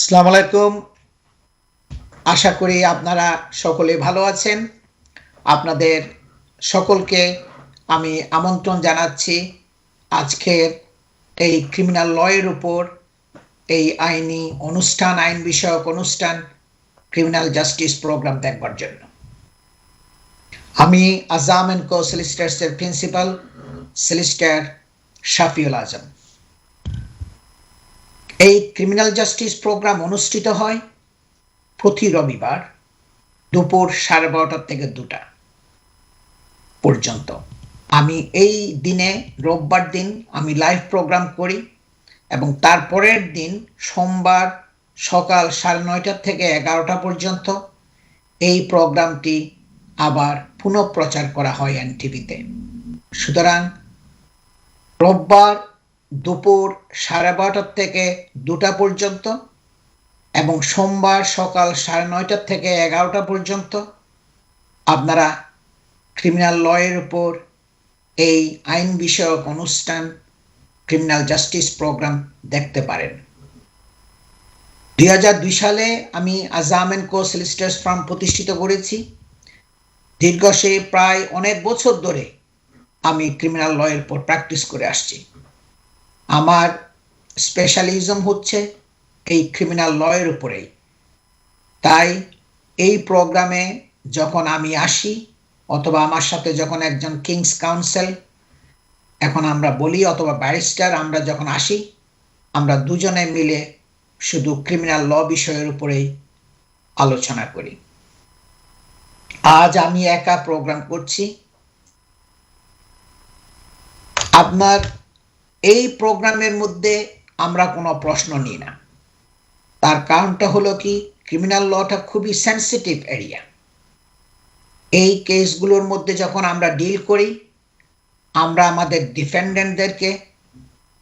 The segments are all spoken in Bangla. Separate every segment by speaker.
Speaker 1: আসসালামু আলাইকুম। আশা করি আপনারা সকলে ভালো আছেন। আপনাদের সকলকে আমি আমন্ত্রণ জানাচ্ছি আজকের এই ক্রিমিনাল ল এর উপর এই আইনি অনুষ্ঠান, আইন বিষয়ক অনুষ্ঠান ক্রিমিনাল জাস্টিস প্রোগ্রাম দেখবার জন্য। আমি আজাম এন্ড কো সলিসিটার্স এর প্রিন্সিপাল সলিসিটর শাফিউল আজম। এই ক্রিমিনাল জাস্টিস প্রোগ্রাম অনুষ্ঠিত হয় প্রতি রবিবার দুপুর 12:30 থেকে 2টা পর্যন্ত। আমি এই দিনে রোববার দিন আমি লাইভ প্রোগ্রাম করি এবং তারপরের দিন সোমবার সকাল 9:30 থেকে 11টা পর্যন্ত এই প্রোগ্রামটি আবার পুনঃপ্রচার করা হয় এনটিভিতে। সুতরাং রোববার দুপুর 12:30 থেকে 2টা পর্যন্ত এবং সোমবার সকাল 9:30 থেকে 11টা পর্যন্ত আপনারা ক্রিমিনাল ল এর উপর এই আইন বিষয়ক অনুষ্ঠান ক্রিমিনাল জাস্টিস প্রোগ্রাম দেখতে পারেন। 2002 সালে আমি Azam and co solicitors farm প্রতিষ্ঠিত করেছি। দীর্ঘ সেই প্রায় অনেক বছর ধরে আমি ক্রিমিনাল ল এর উপর প্র্যাকটিস করে আসছি। আমার স্পেশালিজম হচ্ছে এই ক্রিমিনাল ল এর উপরেই। তাই এই প্রোগ্রামে যখন আমি আসি অথবা আমার সাথে যখন একজন কিংস কাউন্সিল, এখন আমরা বলি, অথবা ব্যারিস্টার, আমরা যখন আসি আমরা দুজনে মিলে শুধু ক্রিমিনাল ল বিষয়ের উপরেই আলোচনা করি। আজ আমি একা প্রোগ্রাম করছি। আপনার এই প্রোগ্রামের মধ্যে আমরা কোনো প্রশ্ন নিই না। তার কারণটা হলো কি, ক্রিমিনাল লটা খুবই সেন্সিটিভ এরিয়া। এই কেসগুলোর মধ্যে যখন আমরা ডিল করি, আমরা আমাদের ডিফেন্ডেন্টদেরকে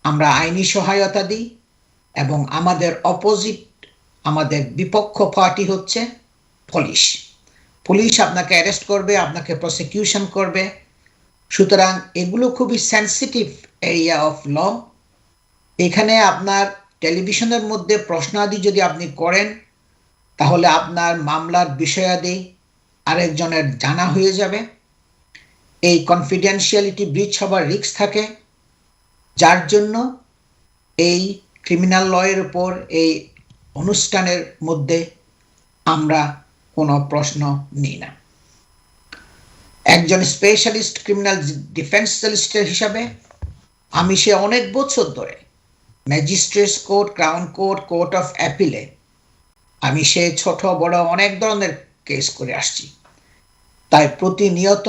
Speaker 1: আমরা আইনি সহায়তা দিই এবং আমাদের অপোজিট, আমাদের বিপক্ষ পার্টি হচ্ছে পুলিশ। পুলিশ আপনাকে অ্যারেস্ট করবে, আপনাকে প্রসিকিউশন করবে। সুতরাং এগুলো খুবই সেন্সিটিভ এরিয়া অফ ল। এখানে আপনার টেলিভিশনের মধ্যে প্রশ্নাদি যদি আপনি করেন তাহলে আপনার মামলার বিষয়াদি আরেকজনের জানা হয়ে যাবে। এই কনফিডেন্সিয়ালিটি ব্রিচ হবার রিস্ক থাকে, যার জন্য এই ক্রিমিনাল ল এর উপর এই অনুষ্ঠানের মধ্যে আমরা কোনো প্রশ্ন নিই না। একজন স্পেশালিস্ট ক্রিমিনাল ডিফেন্স সলিসিটর হিসাবে আমি সে অনেক বছর ধরে magistrates court, crown court, court of অ্যাপিলে আমি সে ছোট বড় অনেক ধরনের কেস করে আসছি। তাই প্রতিনিয়ত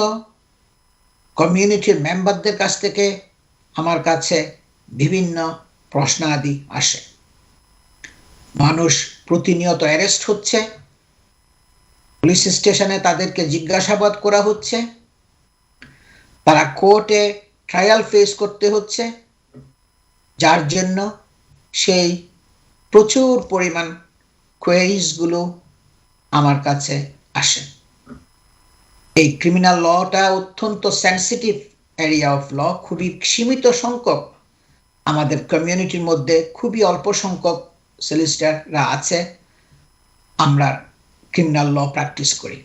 Speaker 1: কমিউনিটির মেম্বারদের কাছ থেকে আমার কাছে বিভিন্ন প্রশ্নাদি আসে। মানুষ প্রতিনিয়ত অ্যারেস্ট হচ্ছে, পুলিশ স্টেশনে তাদেরকে জিজ্ঞাসাবাদ করা হচ্ছে, তারা কোর্টে ট্রায়াল ফেস করতে হচ্ছে, যার জন্য সেই প্রচুর পরিমাণ কোয়েরিজগুলো আমার কাছে আসে। এই ক্রিমিনাল লটা অত্যন্ত সেন্সিটিভ এরিয়া অফ ল। খুবই সীমিত সংখ্যক আমাদের কমিউনিটির মধ্যে, খুবই অল্প সংখ্যক সলিসিটররা আছে আমরা ক্রিমিনাল ল প্র্যাকটিস করি।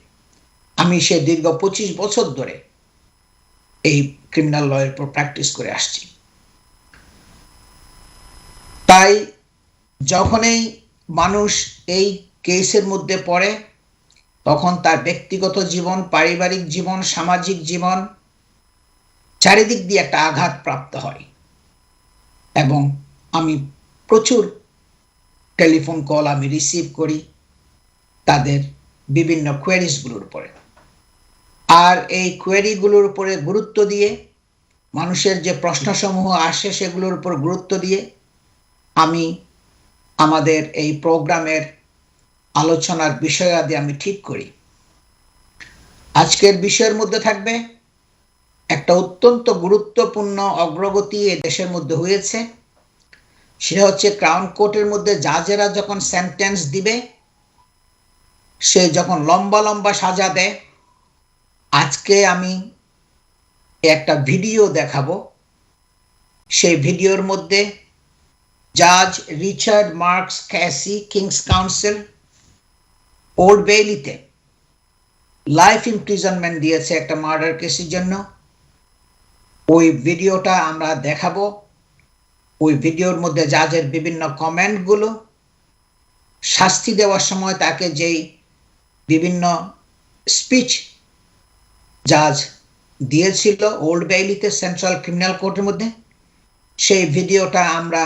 Speaker 1: আমি সে দীর্ঘ 25 বছর ধরে এই ক্রিমিনাল ল এর উপর প্র্যাকটিস করে আসছি। তাই যখনই মানুষ এই কেসের মধ্যে পড়ে তখন তার ব্যক্তিগত জীবন, পারিবারিক জীবন, সামাজিক জীবন চারিদিক দিয়ে একটা আঘাত প্রাপ্ত হয় এবং আমি প্রচুর টেলিফোন কল আমি রিসিভ করি তাদের বিভিন্ন কোয়েরিজগুলোর উপরে। আর এই কোয়েরিগুলোর উপরে গুরুত্ব দিয়ে, মানুষের যে প্রশ্নসমূহ আসে সেগুলোর উপর গুরুত্ব দিয়ে আমি আমাদের এই প্রোগ্রামের আলোচনার বিষয়াদি আমি ঠিক করি। আজকের বিষয়ের মধ্যে থাকবে একটা অত্যন্ত গুরুত্বপূর্ণ অগ্রগতি এ দেশের মধ্যে হয়েছে। সেটা হচ্ছে ক্রাউন কোর্টের মধ্যে জাজেরা যখন সেন্টেন্স দিবে, সে যখন লম্বা লম্বা সাজা দেয়, আজকে আমি একটা ভিডিও দেখাবো। সেই ভিডিওর মধ্যে জাজ Richard Marks Cassie, King's Counsel, Old বেইলিতে লাইফ ইমপ্রিজনমেন্ট দিয়েছে একটা মার্ডার কেসের জন্য। ওই ভিডিওটা আমরা দেখাবো। ওই ভিডিওর মধ্যে জাজের বিভিন্ন কমেন্টগুলো, শাস্তি দেওয়ার সময় তাকে যেই বিভিন্ন স্পিচ জাজ দিয়েছিল ওল্ড বেইলিতে সেন্ট্রাল ক্রিমিনাল কোর্টের মধ্যে, সেই ভিডিওটা আমরা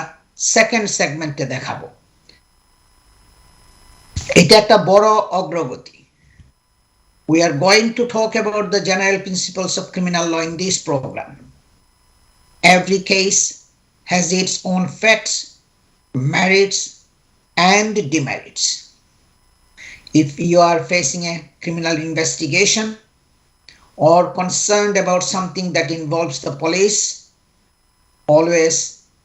Speaker 1: সেকেন্ড সেগমেন্টে দেখাবো। এটা একটা বড় অগ্রগতি। We are going to talk about the general principles of criminal law in this program. Every case has its own facts, merits, and demerits. If you are facing a criminal investigation or concerned about something that involves the police, always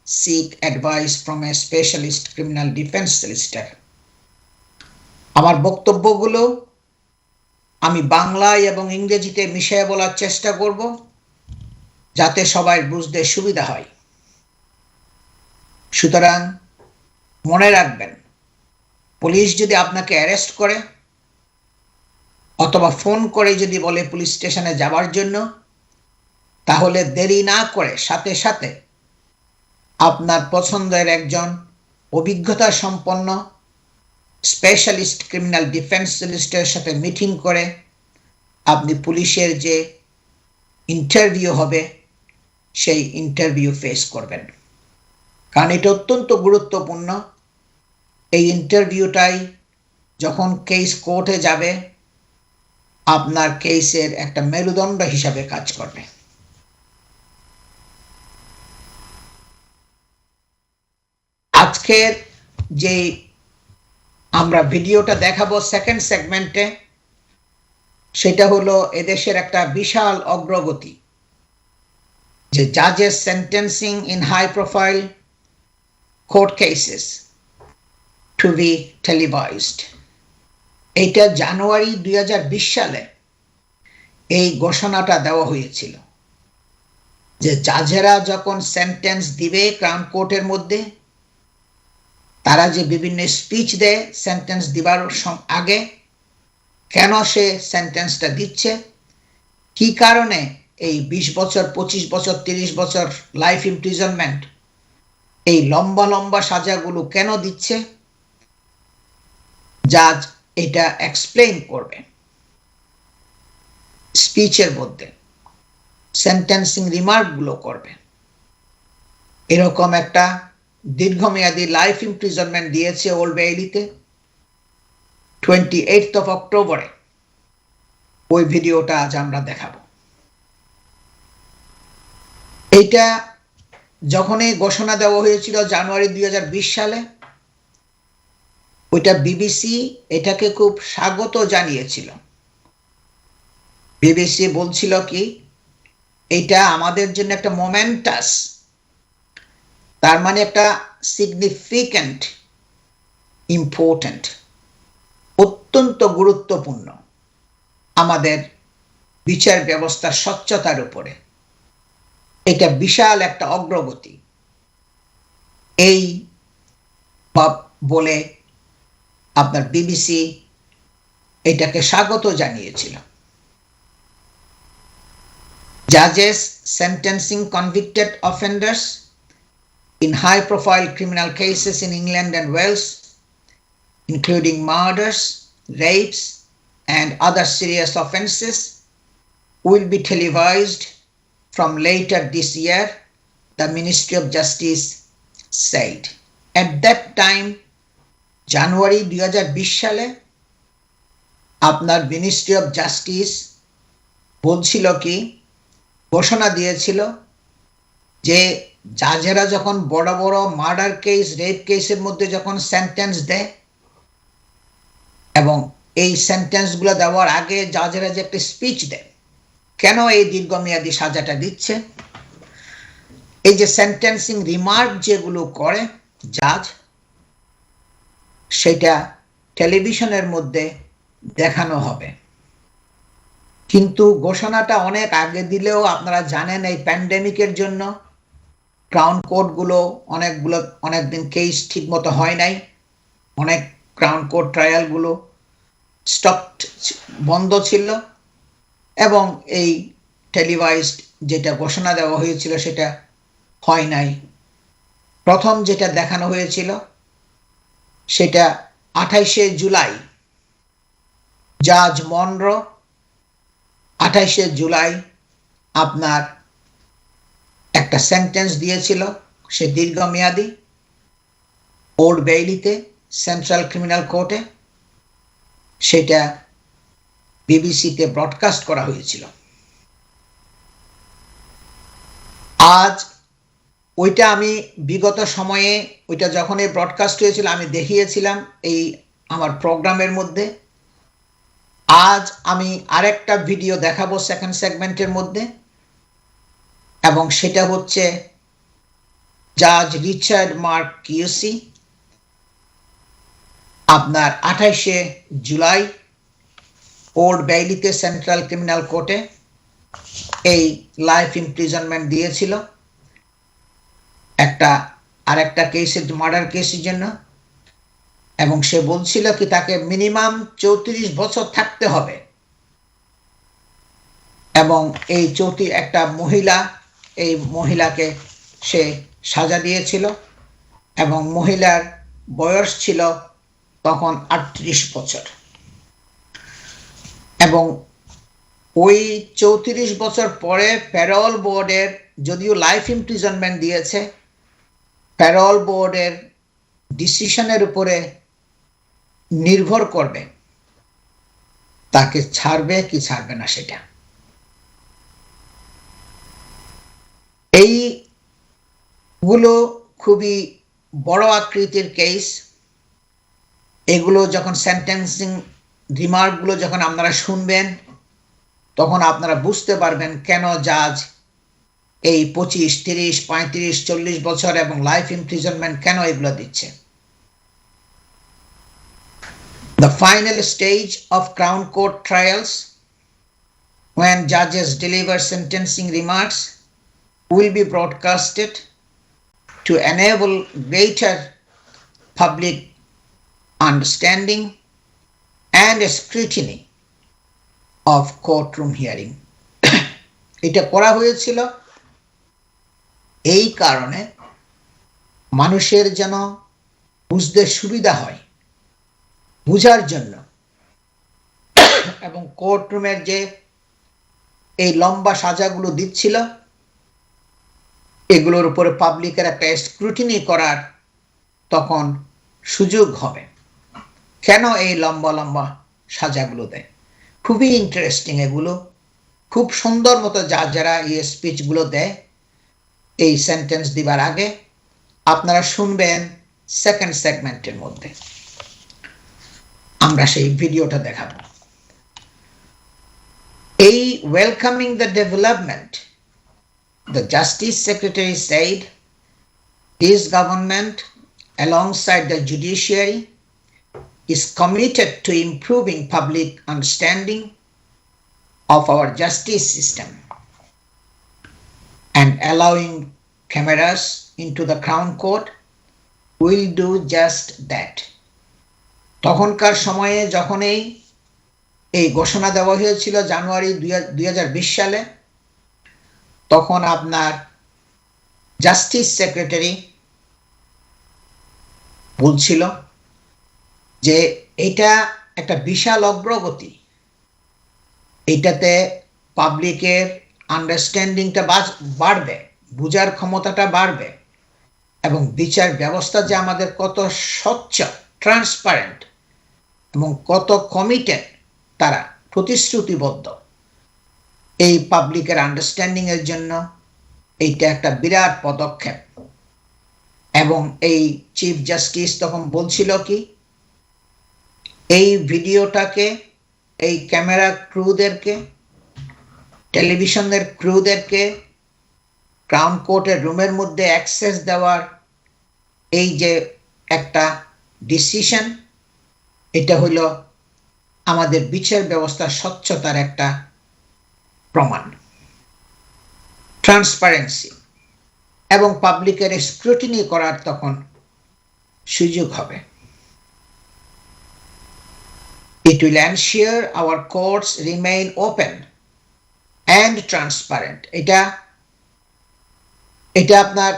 Speaker 1: seek advice from a specialist criminal defense solicitor. আমার বক্তব্যগুলো আমি বাংলায় এবং ইংরেজিতে মিশিয়ে বলার চেষ্টা করব যাতে সবাই বুঝতে সুবিধা হয়। সুতরাং মনে রাখবেন, পুলিশ যদি আপনাকে অ্যারেস্ট করে অথবা ফোন করে যদি বলে পুলিশ স্টেশনে যাওয়ার জন্য, তাহলে দেরি না করে সাথে সাথে আপনার পছন্দের একজন অভিজ্ঞতা সম্পন্ন স্পেশালিস্ট ক্রিমিনাল ডিফেন্স সলিসিটরের সাথে মিটিং করে আপনি পুলিশের যে ইন্টারভিউ হবে সেই ইন্টারভিউ ফেস করবেন। কারণ এটা অত্যন্ত গুরুত্বপূর্ণ। এই ইন্টারভিউটাই যখন কেস কোর্টে যাবে আপনার কেসের একটা মেরুদণ্ড হিসাবে কাজ করবে। আজকের যে আমরা ভিডিওটা দেখাবো সেকেন্ড সেগমেন্টে, সেটা হলো এদেশের একটা বিশাল অগ্রগতি, যে জাজেস sentencing in high profile court cases to be televised. এইটা জানুয়ারি 2020 সালে এই ঘোষণাটা দেওয়া হয়েছিল যে জাজেরা যখন সেন্টেন্স দিবে ক্রাউন কোর্টের মধ্যে, তারা যে বিভিন্ন স্পিচ দেয় সেন্টেন্স দিবার আগে, কেন সে সেন্টেন্সটা দিচ্ছে, কি কারণে এই 20 বছর 25 বছর 30 বছর লাইফ ইমপ্রিজনমেন্ট, এই লম্বা লম্বা সাজাগুলো কেন দিচ্ছে, জাজ এটা এক্সপ্লেইন করবে স্পিচের মধ্যে, সেন্টেন্সিং রিমার্কগুলো করবে। এরকম একটা দীর্ঘমেয়াদী লাইফ ইমপ্রিজনমেন্ট দিয়েছে ওল্ড বেইলিতে 28 অক্টোবরে। ওই ভিডিওটা আজ আমরা দেখাবো। এইটা যখনই ঘোষণা দেওয়া হয়েছিল জানুয়ারি 2020 সালে, ওইটা বিবিসি এটাকে খুব স্বাগত জানিয়েছিল। বিবিসি বলছিল কি, এটা আমাদের জন্য একটা মোমেন্টাস, তার মানে একটা সিগনিফিক্যান্ট, ইম্পর্ট্যান্ট, অত্যন্ত গুরুত্বপূর্ণ আমাদের বিচার ব্যবস্থার স্বচ্ছতার উপরে। এটা বিশাল একটা অগ্রগতি এই বলে আপনার বিবিসি এটাকে স্বাগত জানিয়েছিল। Judges sentencing convicted offenders in high-profile criminal cases in England and Wales, including murders, rapes, and other serious offences, will be televised from later this year, the Ministry of Justice said. At that time, January 2020 সালে আপনার মিনিস্ট্রি অফ জাস্টিস বলছিল কি, ঘোষণা দিয়েছিল যে জাজেরা যখন বড় বড় মার্ডার কেস, রেপ কেসের মধ্যে যখন সেন্টেন্স দেয়, এবং এই সেন্টেন্সগুলো দেওয়ার আগে জাজেরা যে একটা স্পিচ দেয়, কেন এই দীর্ঘমেয়াদী সাজাটা দিচ্ছে, এই যে সেন্টেন্সিং রিমার্ক যেগুলো করে জাজ, সেটা টেলিভিশনের মধ্যে দেখানো হবে। কিন্তু ঘোষণাটা অনেক আগে দিলেও আপনারা জানেন এই প্যান্ডেমিকের জন্য ক্রাউন কোর্টগুলো অনেকদিন কেস ঠিক মতো হয় নাই, অনেক ক্রাউন কোর্ট ট্রায়ালগুলো স্টপড, বন্ধ ছিল, এবং এই টেলিভাইজড যেটা ঘোষণা দেওয়া হয়েছিল সেটা হয় নাই। প্রথম যেটা দেখানো হয়েছিল সেটা 28শে জুলাই জাজ মনরো 28শে জুলাই আপনার একটা সেন্টেন্স দিয়েছিল, সে দীর্ঘমেয়াদী ওল্ড বেইলিতে সেন্ট্রাল ক্রিমিনাল কোর্টে, সেটা বিবিসিতে ব্রডকাস্ট করা হয়েছিল। আজ ওইটা আমি বিগত সময়ে ওইটা যখন এই ব্রডকাস্ট হয়েছিল আমি দেখিয়েছিলাম এই আমার প্রোগ্রামের মধ্যে। আজ আমি আরেকটা ভিডিও দেখাবো সেকেন্ড সেগমেন্টের মধ্যে, এবং সেটা হচ্ছে জাজ রিচার্ড মার্ক কিউসি আপনার 28শে জুলাই ওল্ড বেইলিতে সেন্ট্রাল ক্রিমিনাল কোর্টে এই লাইফ ইমপ্রিজনমেন্ট দিয়েছিল আরেকটা কেসের, মার্ডার কেসের জন্য, এবং সে বলছিল কি তাকে মিনিমাম 34 বছর থাকতে হবে, এবং এই একটা এই মহিলাকে সে সাজা দিয়েছিল, এবং মহিলার বয়স ছিল তখন 38 বছর, এবং ওই 34 বছর পরে প্যারোল বোর্ডের, যদিও লাইফ ইমপ্রিজনমেন্ট দিয়েছে, প্যারোল বোর্ডের ডিসিশনের উপরে নির্ভর করবে তাকে ছাড়বে কি ছাড়বে না সেটা। এইগুলো খুবই বড় আকৃতির কেস। এগুলো যখন সেন্টেন্সিং রিমার্কগুলো যখন আপনারা শুনবেন তখন আপনারা বুঝতে পারবেন কেন জাজ এই 25, 30, 35, 40 বছর এবং লাইফ ইমপ্রিজনমেন্ট কেন এগুলো দিচ্ছে। The final stage of Crown Court trials, when judges deliver sentencing remarks, will be broadcasted to enable greater public understanding and scrutiny of courtroom hearing. এটা করা হয়েছিল এই কারণে মানুষের যেন বুঝতে সুবিধা হয়, বুঝার জন্য, এবং কোর্টরুমের যে এই লম্বা সাজাগুলো দিচ্ছিল এগুলোর উপরে পাবলিকের একটা স্ক্রুটিনি করার তখন সুযোগ হবে। কেন এই লম্বা লম্বা সাজাগুলো দেয়? খুবই ইন্টারেস্টিং, এগুলো খুব সুন্দর মতো যারা এই স্পিচগুলো দেয় এই সেন্টেন্স দিবার আগে আপনারা শুনবেন সেকেন্ড সেগমেন্টের মধ্যে, আমরা সেই ভিডিওটা দেখাবো। এই welcoming the development, the Justice Secretary said his government, alongside the judiciary, is committed to improving public understanding of our justice system and allowing cameras into the Crown Court will do just that. তখনকার সময়ে যখন এই ঘোষণা দেওয়া হয়েছিল জানুয়ারি 2020 সালে, তখন আপনার জাস্টিস সেক্রেটারি বলছিল যে এটা একটা বিশাল অগ্রগতি, এটাতে পাবলিকের আন্ডারস্ট্যান্ডিংটা বাড়বে, বুঝার ক্ষমতাটা বাড়বে, এবং বিচার ব্যবস্থা যে আমাদের কত স্বচ্ছ, ট্রান্সপারেন্ট এবং কত কমিটেড, তারা প্রতিশ্রুতিবদ্ধ এই পাবলিকের আন্ডারস্ট্যান্ডিং এর জন্য এইটা একটা বিরাট পদক্ষেপ। এবং এই চিফ জাস্টিস তখন বলছিল কি এই ভিডিওটাকে এই ক্যামেরা ক্রুদেরকে, টেলিভিশনের ক্রুদেরকে ক্রাউন কোর্টের রুমের মধ্যে অ্যাক্সেস দেওয়ার এই যে একটা ডিসিশন, এটা হলো আমাদের বিচার ব্যবস্থার স্বচ্ছতার একটা প্রমাণ, ট্রান্সপারেন্সি। এবং পাবলিকের স্ক্রুটিনি করার তখন সুযোগ হবে। It will ensure our courts remain open and transparent. এটা আপনার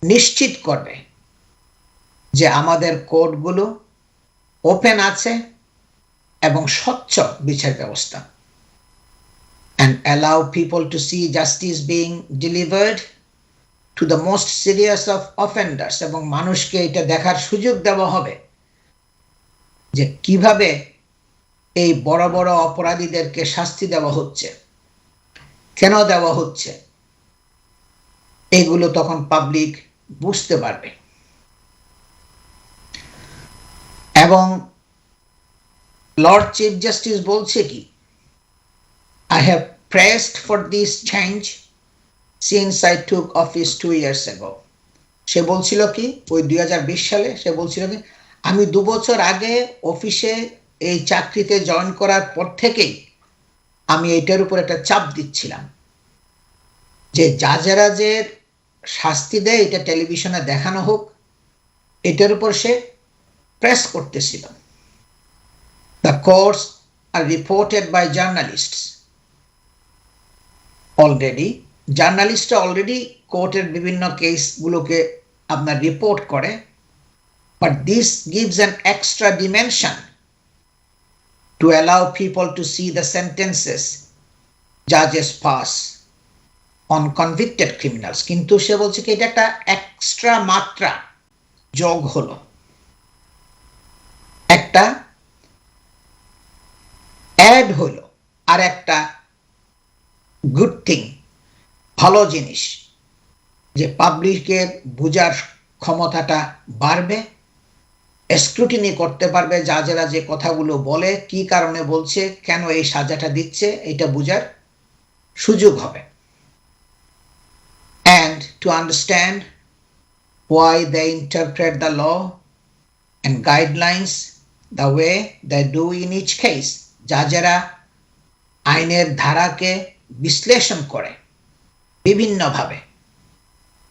Speaker 1: নিশ্চিত করবে যে আমাদের কোর্টগুলো ওপেন আছে এবং স্বচ্ছ বিচার ব্যবস্থা, and allow people to see justice being delivered to the most serious of offenders, এবং মানুষকে এটা দেখার সুযোগ দেওয়া হবে যে কিভাবে এই বড় বড় অপরাধীদেরকে শাস্তি দেওয়া হচ্ছে, কেন দেওয়া হচ্ছে, এগুলো তখন পাবলিক বুঝতে পারবে। এবং লর্ড চিফ জাস্টিস বলছে কি, I have pressed for this change since I took office 2 years ago. সে বলছিল কি, ওই 2020 সালে সে বলছিল কি, আমি 2 বছর আগে অফিসে এই চাকরিতে জয়েন করার পর থেকেই আমি এটার উপর একটা চাপ দিচ্ছিলাম যে জাজেরা যে শাস্তি দেয় এটা টেলিভিশনে দেখানো হোক, এটার উপর সে প্রেস করতেছিল। The courts are reported by journalists already. জার্নালিস্টরা অলরেডি কোর্টের বিভিন্ন কেসগুলোকে আপনার রিপোর্ট করে, but this gives an extra dimension to allow people to see the sentences judges pass on convicted criminals. কিন্তু সে বলছে কি এটা একটা এক্সট্রা মাত্রা যোগ হলো, একটা অ্যাড হলো, আর একটা গুড থিং, ভালো জিনিস, যে পাবলিকের বোঝার ক্ষমতাটা বাড়বে, স্ক্রুটিনি করতে পারবে জাজেরা যে কথাগুলো বলে, কি কারণে বলছে, কেন এই সাজাটা দিচ্ছে, এটা বোঝার সুযোগ হবে। And to understand why they interpret the law and guidelines the way they do in each case. জাজেরা আইনের ধারাকে বিশ্লেষণ করে বিভিন্নভাবে,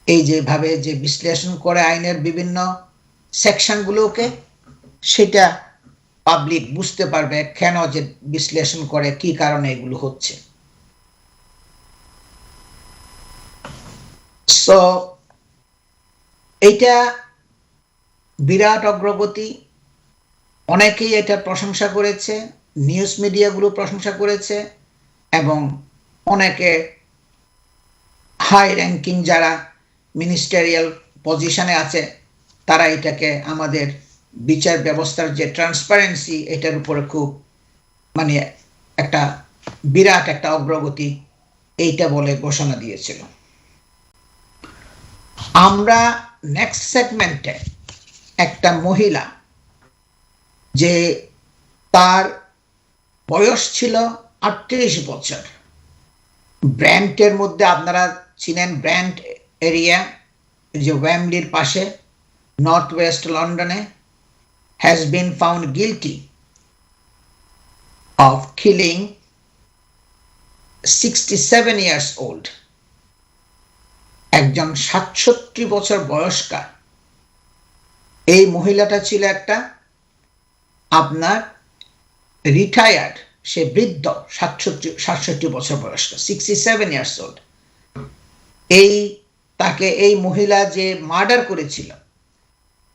Speaker 1: এই যেভাবে যে বিশ্লেষণ করে আইনের বিভিন্ন সেকশনগুলোকে, সেটা পাবলিক বুঝতে পারবে কেন যে বিশ্লেষণ করে, কি কারণে এগুলো হচ্ছে। সো এটা বিরাট অগ্রগতি, অনেকেই এটা প্রশংসা করেছে, নিউজ মিডিয়াগুলো প্রশংসা করেছে, এবং অনেকে হাই র্যাঙ্কিং যারা মিনিস্টারিয়াল পজিশনে আছে তারা এটাকে আমাদের বিচার ব্যবস্থার যে ট্রান্সপারেন্সি, এটার উপরে খুব মানে একটা বিরাট একটা অগ্রগতি এইটা বলে ঘোষণা দিয়েছিল। আমরা নেক্সট সেগমেন্টে একটা মহিলা, যে তার বয়স ছিল 38 বছর, ব্র্যান্টের মধ্যে, আপনারা চিনেন ব্র্যান্ট এরিয়া, যে ওয়েমলির পাশে নর্থ ওয়েস্ট লন্ডনে, has been found guilty of killing 67 years old, একজন 67 বছর বয়স্কা। এই মহিলাটা ছিল একটা আপনার রিটায়ার্ড, সে বৃদ্ধ, 67 বছর বয়স্ক, 67 ইয়ার্স ওল্ড। তাকে এই মহিলা যে মার্ডার করেছিল,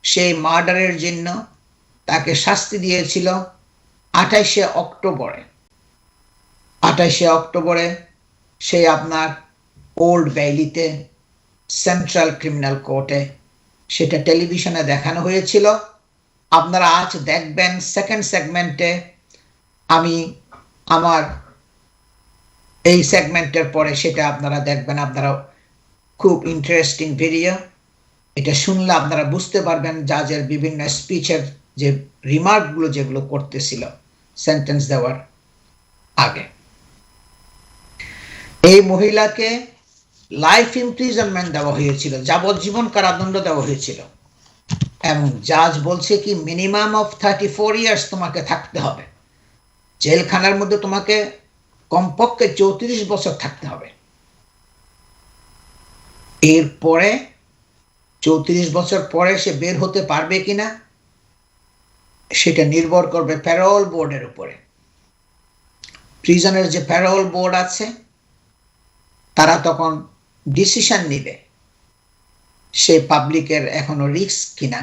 Speaker 1: সেই মার্ডারের জন্য তাকে শাস্তি দিয়েছিল 28শে অক্টোবরে। 28শে অক্টোবরে সে আপনার ওল্ড বেইলিতে সেন্ট্রাল ক্রিমিনাল কোর্টে সেটা টেলিভিশনে দেখানো হয়েছিল। আপনারা আজ দেখবেন সেকেন্ড সেগমেন্টে, আমি আমার এই সেগমেন্টের পরে সেটা আপনারা দেখবেন। আপনারা খুব ইন্টারেস্টিং ভিডিও, এটা শুনলে আপনারা বুঝতে পারবেন জাজের বিভিন্ন স্পিচের যে রিমার্কগুলো যেগুলো করতেছিল সেন্টেন্স দেওয়ার আগে। এই মহিলাকে লাইফ ইমপ্রিজনমেন্ট দেওয়া হয়েছিল, যাবজ্জীবন কারাদণ্ড দেওয়া হয়েছিল, এবং জাজ বলছে কি মিনিমাম অফ 34 ইয়ার্স তোমাকে থাকতে হবে, জেলখানার মধ্যে তোমাকে কমপক্ষে 34 বছর থাকতে হবে। এরপরে 34 বছর পরে সে বের হতে পারবে কিনা সেটা নির্ভর করবে প্যারোল বোর্ডের উপরে। প্রিজনের যে প্যারোল বোর্ড আছে তারা তখন ডিসিশন নিবে সে পাবলিকের এখনো রিস্ক কিনা,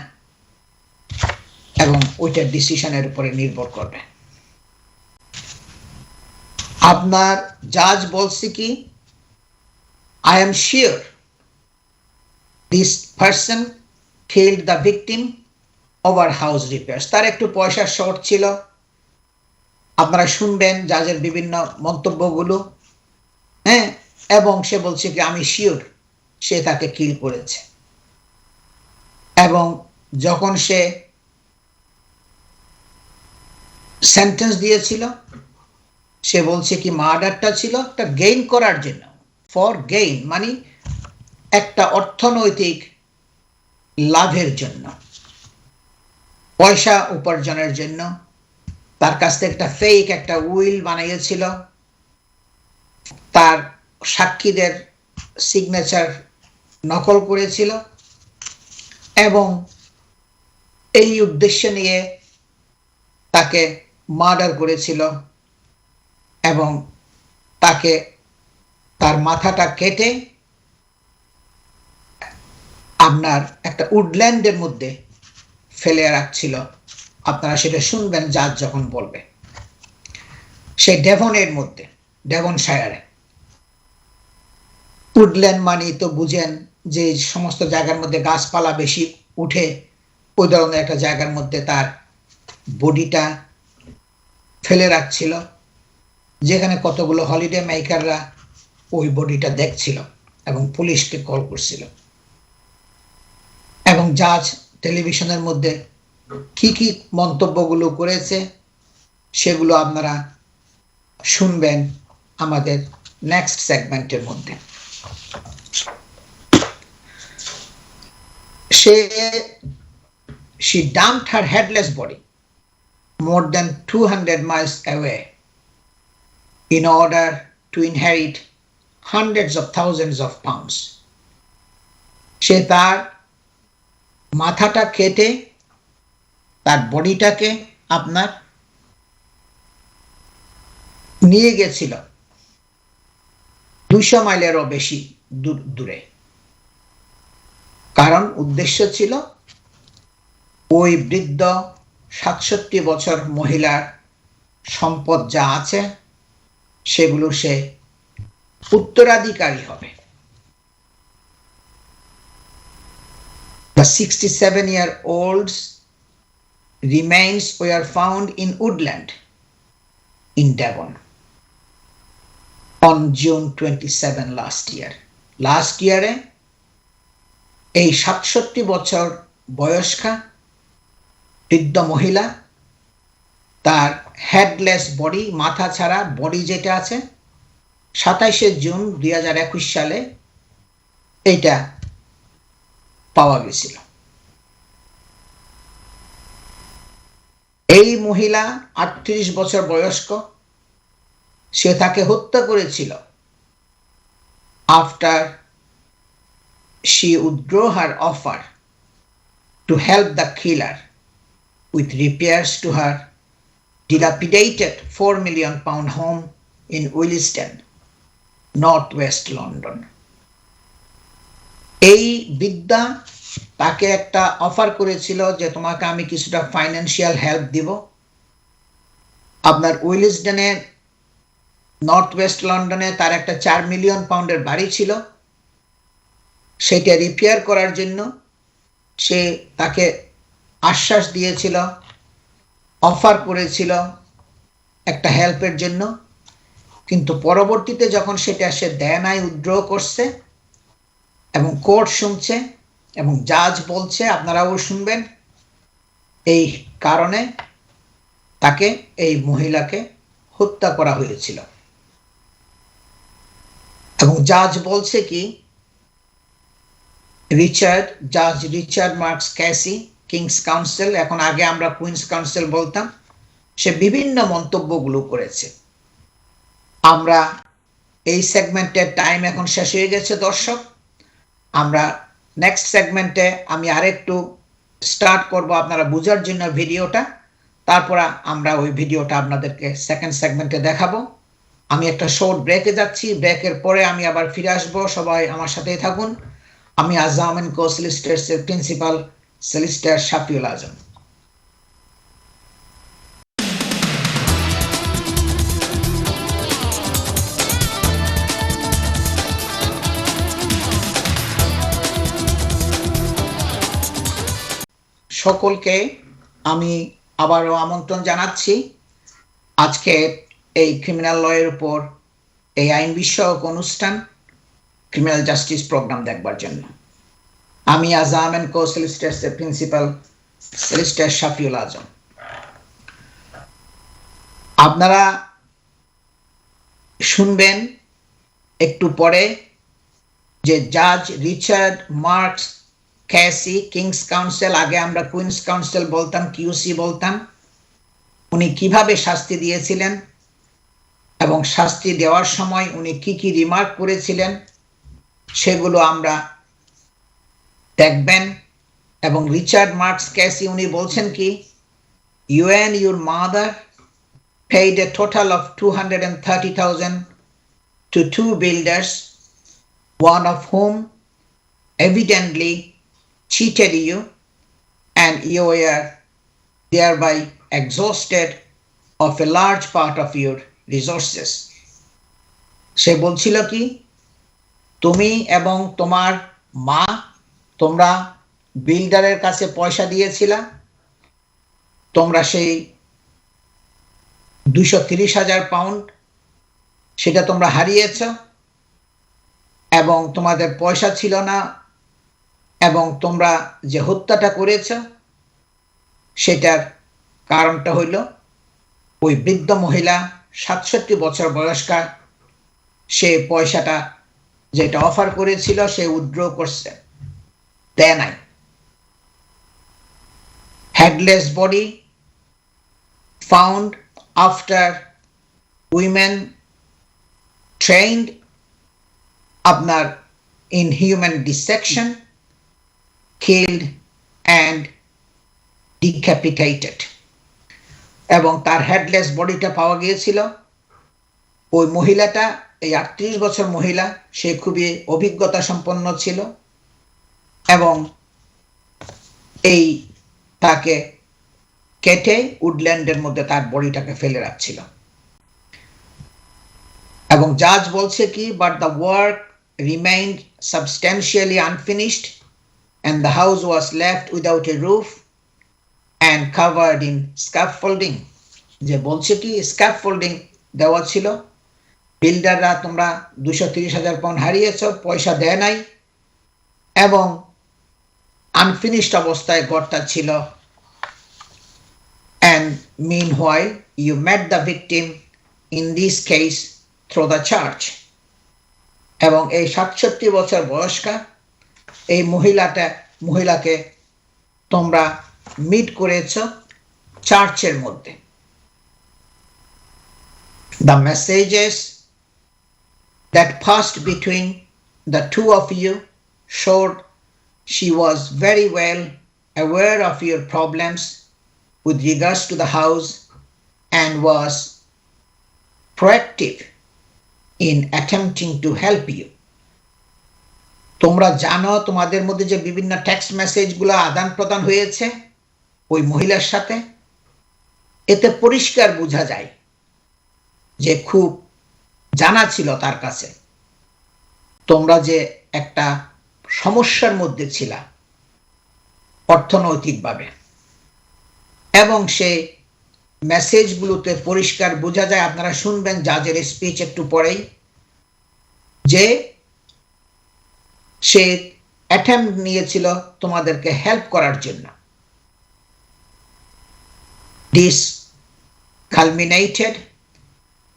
Speaker 1: এবং ওইটা ডিসিশনের উপরে নির্ভর করবে। আপনার জাজ বলছে কি, I am sure this person killed the victim over house repairs. তার একটু পয়সার শর্ট ছিল। আপনারা শুনবেন জাজের বিভিন্ন মন্তব্যগুলো, হ্যাঁ, এবং সে বলছে কি আমি শিওর সে তাকে কিল করেছে। এবং যখন সে সেন্টেন্স দিয়েছিল সে বলছে কি মার্ডারটা ছিল একটা গেইন করার জন্য, ফর গেইন মানে একটা অর্থনৈতিক লাভের জন্য, পয়সা উপার্জনের জন্য। তার কাছ থেকে একটা ফেক একটা উইল বানিয়েছিল, তার সাক্ষীদের সিগনেচার নকল করেছিল, এবং এই উদ্দেশ্য নিয়ে তাকে মার্ডার করেছিল, এবং তাকে তার মাথাটা কেটে আপনার একটা উডল্যান্ডের মধ্যে ফেলে রাখছিল। আপনারা সেটা শুনবেন জাজ যখন বলবে। সে ডেভনের মধ্যে, ডেভনশায়ারে। উডল্যান্ড মানে তো বুঝেন যে সমস্ত জায়গার মধ্যে গাছপালা বেশি উঠে, ওই ধরনের একটা জায়গার মধ্যে তার বডিটা ফেলে রাখছিল, যেখানে কতগুলো হলিডে মেকাররা ওই বডিটা দেখছিল এবং পুলিশকে কল করছিল। এবং জাজ টেলিভিশনের মধ্যে কি কি মন্তব্যগুলো করেছে সেগুলো আপনারা শুনবেন আমাদের নেক্সট সেগমেন্টের মধ্যে। She dumped her headless body more than 200 miles away in order to inherit hundreds of thousands of pounds. সে তার মাথাটা কেটে তার বডিটাকে আপনার নিয়ে গেছিল 200 মাইলেরও বেশি দূরে, কারণ উদ্দেশ্য ছিল ওই বৃদ্ধ 67 বছর মহিলার সম্পদ যা আছে সেগুলো সে উত্তরাধিকারী হবে। The 67-year-old's remains were found in Woodland in Devon on June 27 last year. Last year এই 67 বছর বয়স্কা বৃদ্ধ মহিলা তার হেডলেস বডি, মাথা ছাড়া বডি যেটা আছে, 27 জুন 2021 সালে এইটা পাওয়া গেছিল। এই মহিলা 38 বছর বয়স্ক, সে তাকে হত্যা করেছিল after she withdrew her offer to help the killer with repairs to her dilapidated £4 million home in Williston, northwest London. এই বিদ্যা তাকে একটা অফার করেছিল যে তোমাকে আমি কিছুটা ফাইন্যান্সিয়াল হেল্প দিব, আপনার উইলিসডনে নর্থ ওয়েস্ট লন্ডনে তার একটা 4 মিলিয়ন পাউন্ডের বাড়ি ছিল, সেটা রিপেয়ার করার জন্য সে তাকে আশ্বাস দিয়েছিল, অফার করেছিল একটা হেল্পের জন্য। কিন্তু পরবর্তীতে যখন সেটা সে দেয় নাই, উইথড্র করছে, এবং কোর্ট শুনছে এবং জাজ বলছে, আপনারাও শুনবেন, এই কারণে তাকে, এই মহিলাকে হত্যা করা হয়েছিল। এবং জাজ বলছে কি, জাজ Richard Marks Cassie, King's Counsel, এখন আগে আমরা কুইন্স কাউন্সিল বলতাম, সে বিভিন্ন মন্তব্যগুলো করেছে। আমরা এই সেগমেন্টের টাইম এখন শেষ হয়ে গেছে দর্শক, আমরা নেক্সট সেগমেন্টে আমি আরেকটু স্টার্ট করব আপনারা বোঝার জন্য ভিডিওটা, তারপর আমরা ওই ভিডিওটা আপনাদেরকে সেকেন্ড সেগমেন্টে দেখাবো। আমি একটা শর্ট ব্রেকে যাচ্ছি, ব্রেকের পরে আমি আবার ফিরে আসবো, সবাই আমার সাথেই থাকুন। আমি আজম এন্ড কো সলিসিটার্স এর প্রিন্সিপাল সলিসিটর শাফিউল আজম। সকলকে আমি আবারও আমন্ত্রণ জানাচ্ছি আজকে এই ক্রিমিনাল লয়ের উপর এই আইন বিষয়ক অনুষ্ঠান ক্রিমিনাল জাস্টিস প্রোগ্রাম দেখবার জন্য। আমি আজাম এন্ড কো সলিসিটার্স এর প্রিন্সিপাল সলিসিটর শাফিউল আজম। আপনারা শুনবেন একটু পরে যে জাজ Richard Marks Cassie, King's Counsel, আগে আমরা কুইন্স কাউন্সিল বলতাম, কিউসি বলতাম, উনি কিভাবে শাস্তি দিয়েছিলেন এবং শাস্তি দেওয়ার সময় উনি কি কি রিমার্ক করেছিলেন সেগুলো আমরা দেখবেন। এবং রিচার্ড মার্কস ক্যাসি উনি বলছেন কি, you and your mother paid a total of $230,000 to two builders, one of whom evidently cheated you, and you were thereby exhausted of a large part of your resources. সে বলছিল কি, তুমি এবং তোমার মা তোমরা বিল্ডারের কাছে পয়সা দিয়েছিলা, তোমরা সেই 230,000 পাউন্ড সেটা তোমরা হারিয়েছ এবং তোমাদের পয়সা ছিল না, এবং তোমরা যে হত্যাটা করেছ সেটার কারণটা হইল ওই বৃদ্ধ মহিলা 67 বছর বয়স্কা, সে পয়সাটা যেটা অফার করেছিল সে উইথড্র করছে, দেয় নাই। Headless body found after women trained আপনার in human dissection, killed and decapitated, এবং তার হেডলেস বডিটা পাওয়া গিয়েছিল। ওই মহিলাটা, এই 38 বছর মহিলা, সে খুবই অভিজ্ঞতা সম্পন্ন ছিল এবং এই তাকে কেটে উডল্যান্ডের মধ্যে তার বডিটাকে ফেলে রাখছিল। এবং জাজ বলছে কি, but the work remained substantially unfinished and the house was left without a roof and covered in scaffolding. যে বলছে কি, স্ক্যাফোল্ডিং দেওয়া ছিল, বিল্ডাররা তোমরা 230,000 পাউন্ড হারিয়েছ, পয়সা দেয় নাই, এবং আনফিনিশড অবস্থায় ঘরটা ছিল। And meanwhile, you met the victim in this case through the church. এবং এই 67 বছর বয়স্কা এই মহিলাকে তোমরা মিট করেছ চার্চের মধ্যে। The messages that passed between the two of you showed she was very well aware of your problems with regards to the house and was proactive in attempting to help you. তোমরা জানো তোমাদের মধ্যে যে বিভিন্ন টেক্সট মেসেজগুলো আদান প্রদান হয়েছে ওই মহিলার সাথে, এতে পরিষ্কার বোঝা যায় যে খুব জানা ছিল তার কাছে তোমরা যে একটা সমস্যার মধ্যে ছিলা অর্থনৈতিকভাবে, এবং সে মেসেজগুলোতে পরিষ্কার বোঝা যায়। আপনারা শুনবেন জাজের স্পিচ একটু পরেই, যে সে অ্যাটেম্প্ট নিয়েছিল তোমাদেরকে হেল্প করার জন্য। This culminated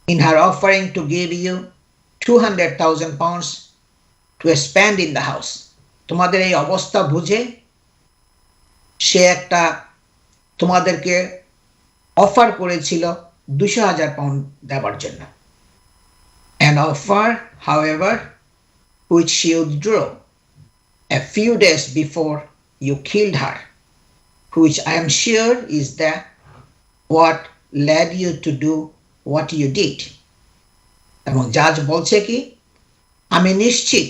Speaker 1: in her offering to give you 200,000 pounds to spend in the house. তোমাদের এই অবস্থা বুঝে সে একটা তোমাদেরকে অফার করেছিল 200,000 পাউন্ড দেওয়ার জন্য। An offer, however, which she withdrew a few days before you killed her, which I am sure is what led you to do what you did. এবং জাজ বলছে কি, আমি নিশ্চিত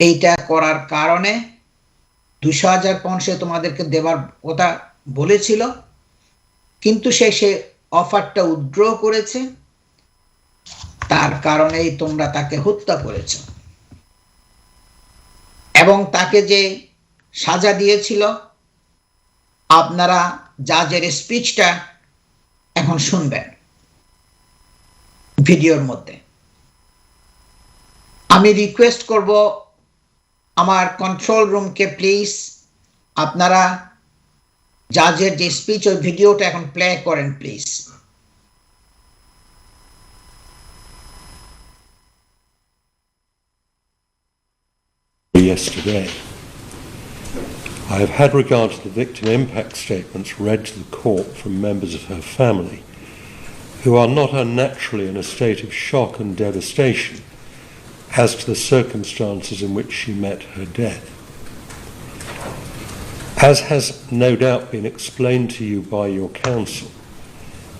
Speaker 1: এইটা করার কারণে 200,000 পাউন্ড সে তোমাদেরকে দেবার কথা বলেছিল, কিন্তু সে অফারটা উইথড্র করেছে, তার কারণেই তোমরা তাকে হত্যা করেছ। এবং তাকে যে সাজা দিয়েছিল, আপনারা জাজের স্পিচটা এখন শুনবেন ভিডিওর মধ্যে। আমি রিকোয়েস্ট করব আমার কন্ট্রোল রুমকে, প্লিজ আপনারা জাজের যে স্পিচ ওই ভিডিওটা এখন প্লে করেন please.
Speaker 2: Yesterday, I have had regard to the victim impact statements read to the court from members of her family, who are not unnaturally in a state of shock and devastation as to the circumstances in which she met her death. As has no doubt been explained to you by your counsel,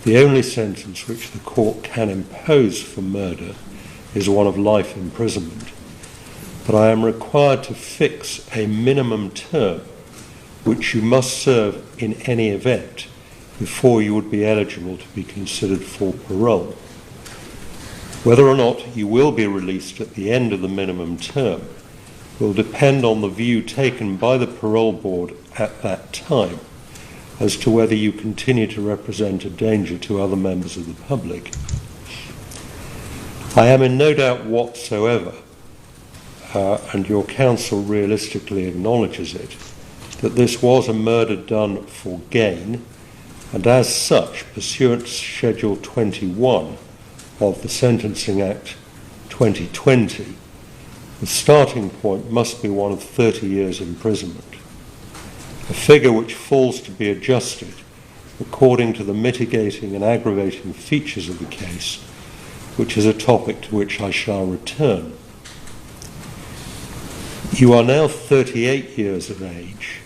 Speaker 2: the only sentence which the court can impose for murder is one of life imprisonment, but I am required to fix a minimum term which you must serve in any event before you would be eligible to be considered for parole. Whether or not you will be released at the end of the minimum term will depend on the view taken by the parole board at that time as to whether you continue to represent a danger to other members of the public. I am in no doubt whatsoever, and your counsel realistically acknowledges it, that this was a murder done for gain, and as such, pursuant to Schedule 21 of the Sentencing Act 2020, the starting point must be one of 30 years imprisonment, a figure which falls to be adjusted according to the mitigating and aggravating features of the case, which is a topic to which I shall return. You are now 38 years of age.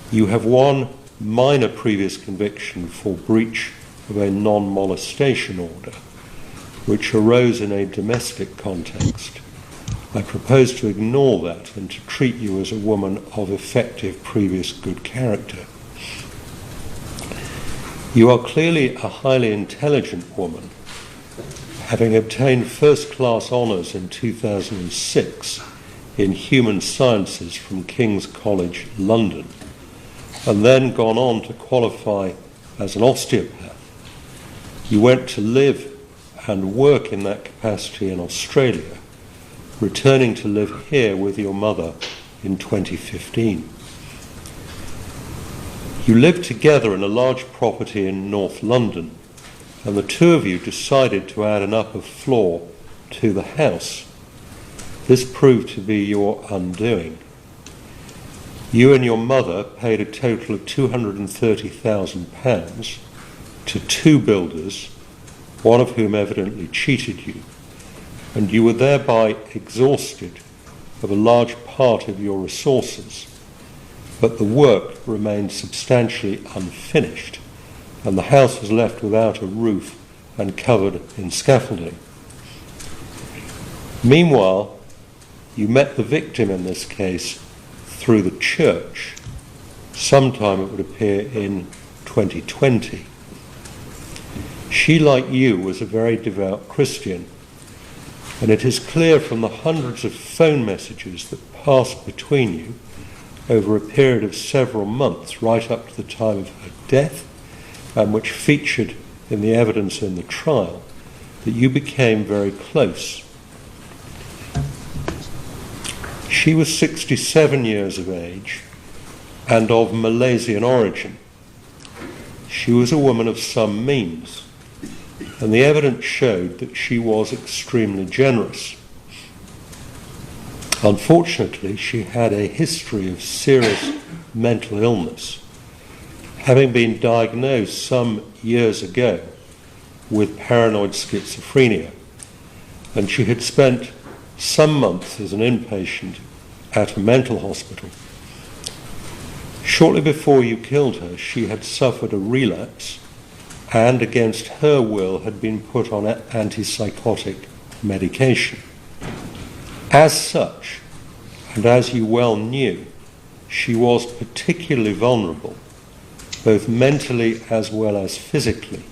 Speaker 2: You have one minor previous conviction for breach of a non-molestation order, which arose in a domestic context. I propose to ignore that and to treat you as a woman of effective previous good character. You are clearly a highly intelligent woman, having obtained first-class honours in 2006 in Human Sciences from King's College, London, and then gone on to qualify as an osteopath. You went to live and work in that capacity in Australia, returning to live here with your mother in 2015. You lived together in a large property in North London, and the two of you decided to add an upper floor to the house. This proved to be your undoing. You and your mother paid a total of £230,000 to two builders, one of whom evidently cheated you, and you were thereby exhausted of a large part of your resources, but the work remained substantially unfinished, and the house was left without a roof and covered in scaffolding. Meanwhile, you met the victim in this case through the church, sometime it would appear in 2020. She, like you, was a very devout Christian, and it is clear from the hundreds of phone messages that passed between you over a period of several months right up to the time of her death, and which featured in the evidence in the trial, that you became very close. She was 67 years of age and of Malaysian origin. She was a woman of some means, and the evidence showed that she was extremely generous. Unfortunately, she had a history of serious mental illness, having been diagnosed some years ago with paranoid schizophrenia, and she had spent some months as an inpatient at a mental hospital. Shortly before you killed her, she had suffered a relapse and, against her will, had been put on antipsychotic medication. As such, and as you well knew, she was particularly vulnerable, both mentally as well as physically,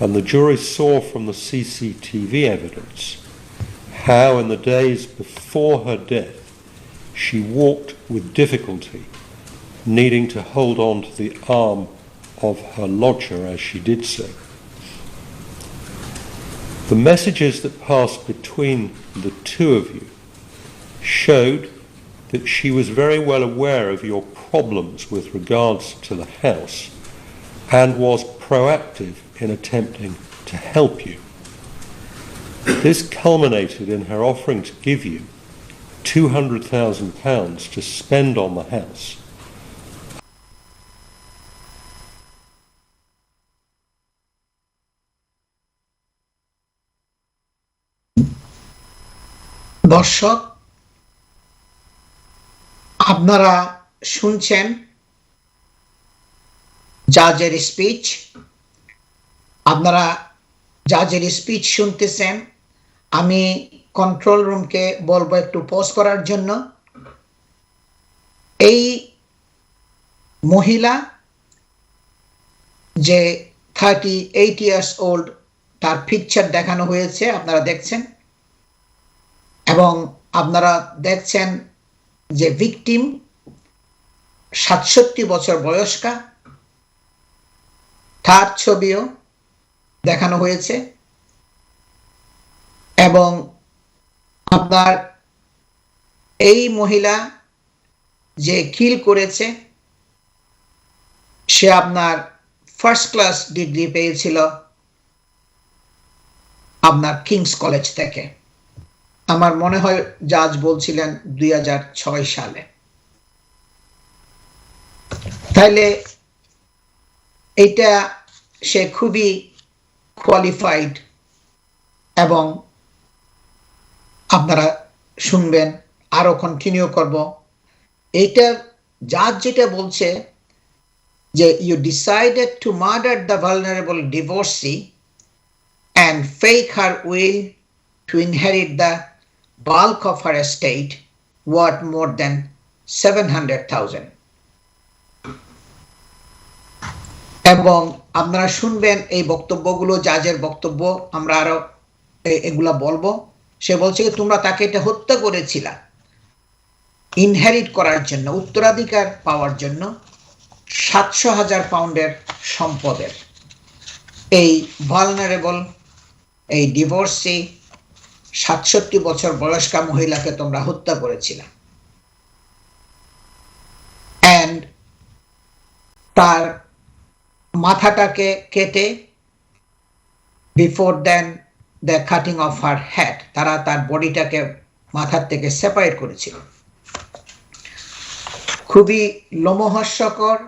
Speaker 2: and the jury saw from the CCTV evidence how in the days before her death she walked with difficulty, needing to hold on to the arm of her lodger as she did so. The messages that passed between the two of you showed that she was very well aware of your problems with regards to the house and was proactive in attempting to help you. This culminated in her offering to give you £200,000 to spend on the house.
Speaker 1: দর্শক, আপনারা শুনছেন জাজের স্পিচ। আপনারা জাজের স্পিচ শুনতেছেন। আমি কন্ট্রোল রুমকে বলবো একটু পজ করার জন্য। এই মহিলা যে 38 ইয়ার্স ওল্ড, তার পিকচার দেখানো হয়েছে, আপনারা দেখছেন, এবং আপনারা দেখছেন যে ভিকটিম 67 বছর বয়স্কা, তার ছবিও দেখানো হয়েছে। এবং আপনার এই মহিলা যে কিল করেছে সে আপনার ফার্স্ট ক্লাস ডিগ্রি পেয়েছিল আপনার কিংস কলেজ থেকে। আমার মনে হয় জাজ বলছিলেন 2006 সালে। তাইলে এটা সে খুবই কোয়ালিফাইড, এবং আপনারা শুনবেন, আরো কন্টিনিউ করব। এটা জাজ যেটা বলছে যে you decided to murder the vulnerable divorcee and fake her will to inherit the bulk of her estate worth more than 700,000. এবং আপনারা শুনবেন এই বক্তব্যগুলো, জাজের বক্তব্য, আমরা আরো এগুলা বলবো। সে বলছে যে তোমরা তাকে এটা হত্যা করেছিলা ইনহেরিট করার জন্য, উত্তরাধিকার পাওয়ার জন্য 700,000 পাউন্ডের সম্পদের। এই ভালনারেবল, এই ডিভোর্সি 67 বছর বয়স্কা মহিলাকে তোমরা হত্যা করেছিলা। এন্ড তার মাথাটাকে কেটে, before then the cutting of her head, তারা তার বডিটাকে মাথার থেকে সেপারেট করেছিল। খুবই লোমহর্ষকর।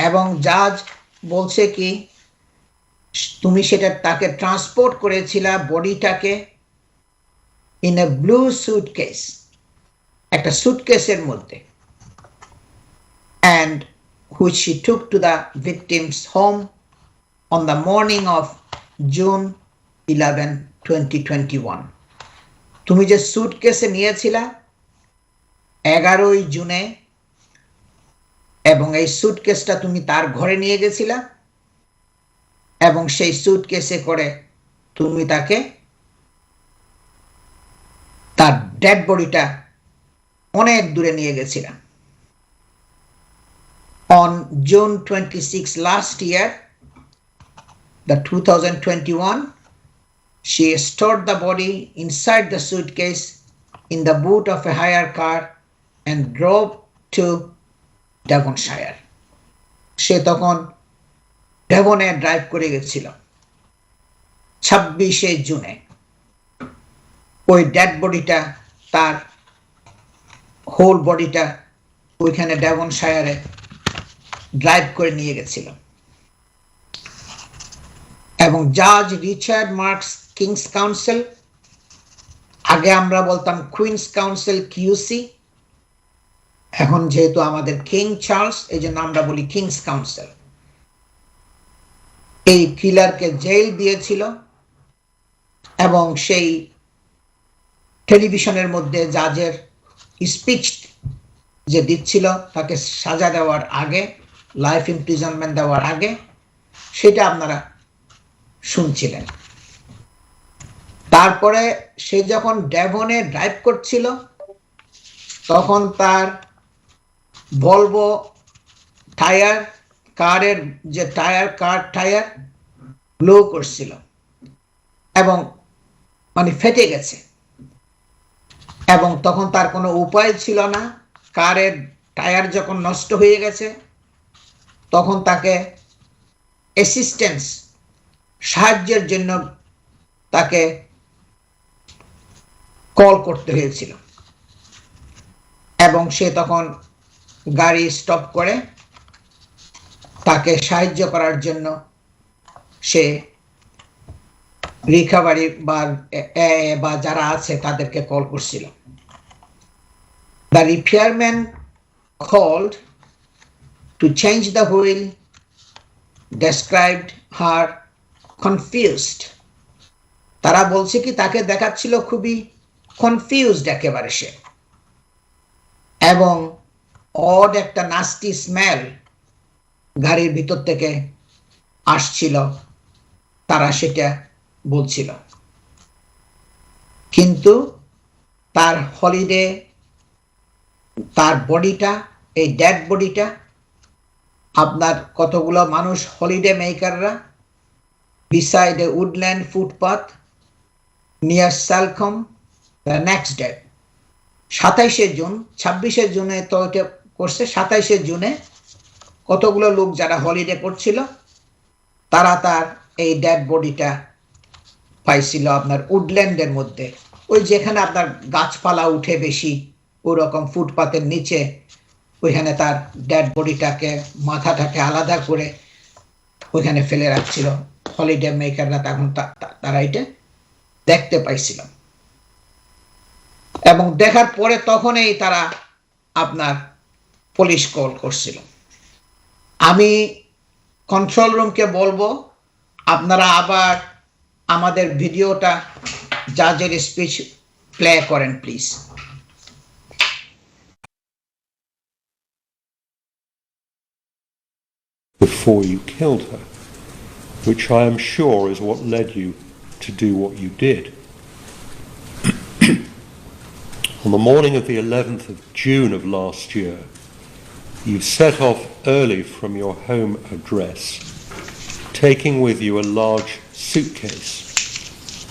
Speaker 1: এবং জাজ বলছে কি তুমি সেটা তাকে ট্রান্সপোর্ট করেছিলা বডিটাকে ইন এ ব্লু সুটকেস, একটা সুটকেসের মধ্যে, and which she took to the victim's home on the morning of June 11, 2021. তুমি যে সুটকেসে নিয়েছিলা 11 জুনে, এবং এই সুটকেসটা তুমি তার ঘরে নিয়ে গেছিলা, এবং সেই সুটকেসে করে তুমি তাকে তার ডেড বডিটা অনেক দূরে নিয়ে গেছিলা। On June 26 last year, the 2021, she stored the body inside the suitcase in the boot of a hire car and drove to Devonshire. সে তখন ডেভনে ড্রাইভ করে গেছিল 26 জুনে। ওই ডেড বডিটা, তার হোল বডিটা ওইখানে ডেভনশায়ারে ড্রাইভ করে নিয়ে গেছিল। এবং জাজ রিচার্ড মার্কস কিংস কাউন্সিল, আগে আমরা বলতাম কুইন্স কাউন্সিল কিউসি, এখন যেহেতু আমাদের কিং চার্লস, এই জন্য আমরা বলি কিংস কাউন্সিল, এই কিলারকে জেল দিয়েছিল এবং সেই টেলিভিশনের মধ্যে জাজের স্পিচ যে দিচ্ছিল তাকে সাজা দেওয়ার আগে, লাইফ ইমপ্রিজনমেন্ট দেওয়ার আগে, সেটা আপনারা শুনছিলেন। তারপরে সে যখন ডেভনে ড্রাইভ করছিল তখন তার ভলভো টায়ার, কারের যে টায়ার, কার টায়ার ব্লো করছিল এবং মানে ফেটে গেছে, এবং তখন তার কোনো উপায় ছিল না। কারের টায়ার যখন নষ্ট হয়ে গেছে তখন তাকে অ্যাসিস্ট্যান্স, সাহায্যের জন্য তাকে কল করতে হয়েছিল, এবং সে তখন গাড়ি স্টপ করে তাকে সাহায্য করার জন্য সে রিকভারি বা যারা আছে তাদেরকে কল করছিল। The repairman called to change the wheel described her confused. তারা বলছে কি তাকে দেখাচ্ছিল খুবই কনফিউজড একেবারে সে, এবং অড একটা নাস্টি স্মেল গাড়ির ভিতর থেকে আসছিল, তারা সেটা বলছিল। কিন্তু তার হলিডে, তার বডিটা, এই ডেড বডিটা, আপনার কতগুলো মানুষ হলিডে মেকাররা beside a woodland footpath near Salcombe the next day, 27শে জুন, 26শে জুনে তো এটা করছে, 27শে জুনে কতগুলো লোক যারা হলিডে করছিল তারা তার এই ডেড বডিটা পাইছিল আপনার উডল্যান্ডের মধ্যে, ওই যেখানে আপনার গাছপালা উঠে বেশি, ওরকম ফুটপাতের নিচে, ওইখানে তার ডেড বডিটাকে, মাথাটাকে আলাদা করে ওইখানে ফেলে রাখছিল হলিডে মেকাররা। তখন তারা এটা দেখতে পাইছিল, এবং দেখার পরে তখনই তারা আপনার পুলিশ কল করছিল। আমি কন্ট্রোল রুমকে বলবো আপনারা আবার আমাদের ভিডিওটা জাজের স্পিচ প্লে করেন please.
Speaker 2: Before you killed her, which I am sure is what led you to do what you did. On the morning of the 11th of June of last year, you set off early from your home address, taking with you a large suitcase,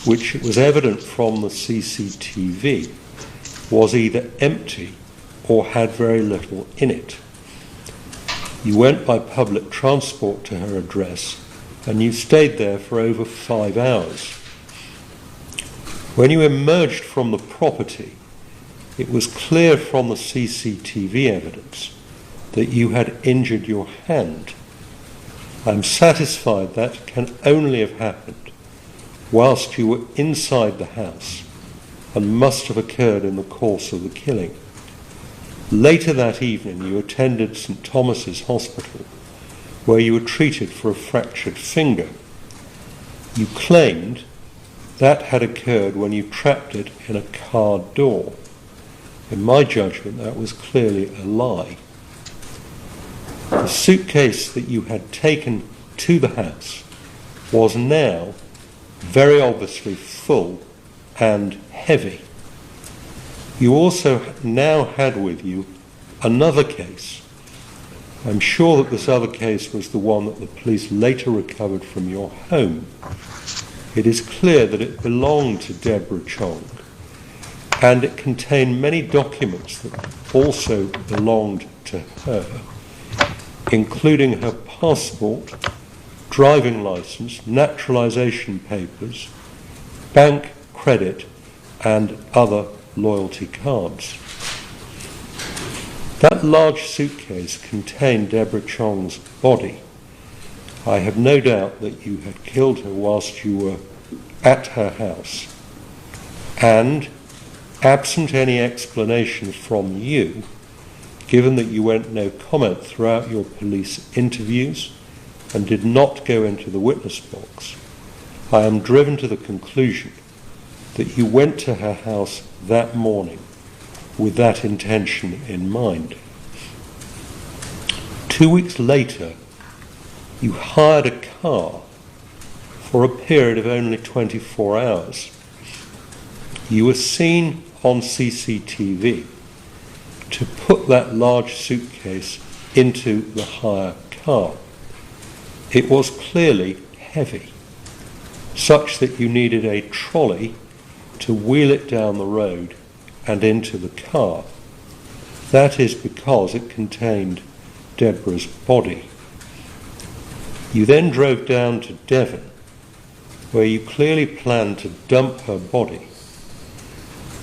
Speaker 2: which it was evident from the CCTV was either empty or had very little in it. You went by public transport to her address and you stayed there for over 5 hours. When you emerged from the property, it was clear from the CCTV evidence that you had injured your hand. I'm satisfied that can only have happened whilst you were inside the house and must have occurred in the course of the killing. Later that evening you attended St Thomas's Hospital, where you were treated for a fractured finger. You claimed that had occurred when you trapped it in a car door. In my judgment, that was clearly a lie. The suitcase that you had taken to the house was now very obviously full and heavy. You also now had with you another case. I'm sure that this other case was the one that the police later recovered from your home. It is clear that it belonged to Deborah Chong, and it contained many documents that also belonged to her, including her passport, driving license, naturalization papers, bank credit, and other loyalty cards. That large suitcase contained Deborah Chong's body. I have no doubt that you had killed her whilst you were at her house, and absent any explanation from you, given that you went no comment throughout your police interviews and did not go into the witness box, I am driven to the conclusion that you went to her house that morning with that intention in mind. 2 weeks later, you hired a car for a period of only 24 hours. You were seen on CCTV to put that large suitcase into the hire car. It was clearly heavy, such that you needed a trolley to wheel it down the road and into the car. That is because it contained Deborah's body. You then drove down to Devon, where you clearly planned to dump her body,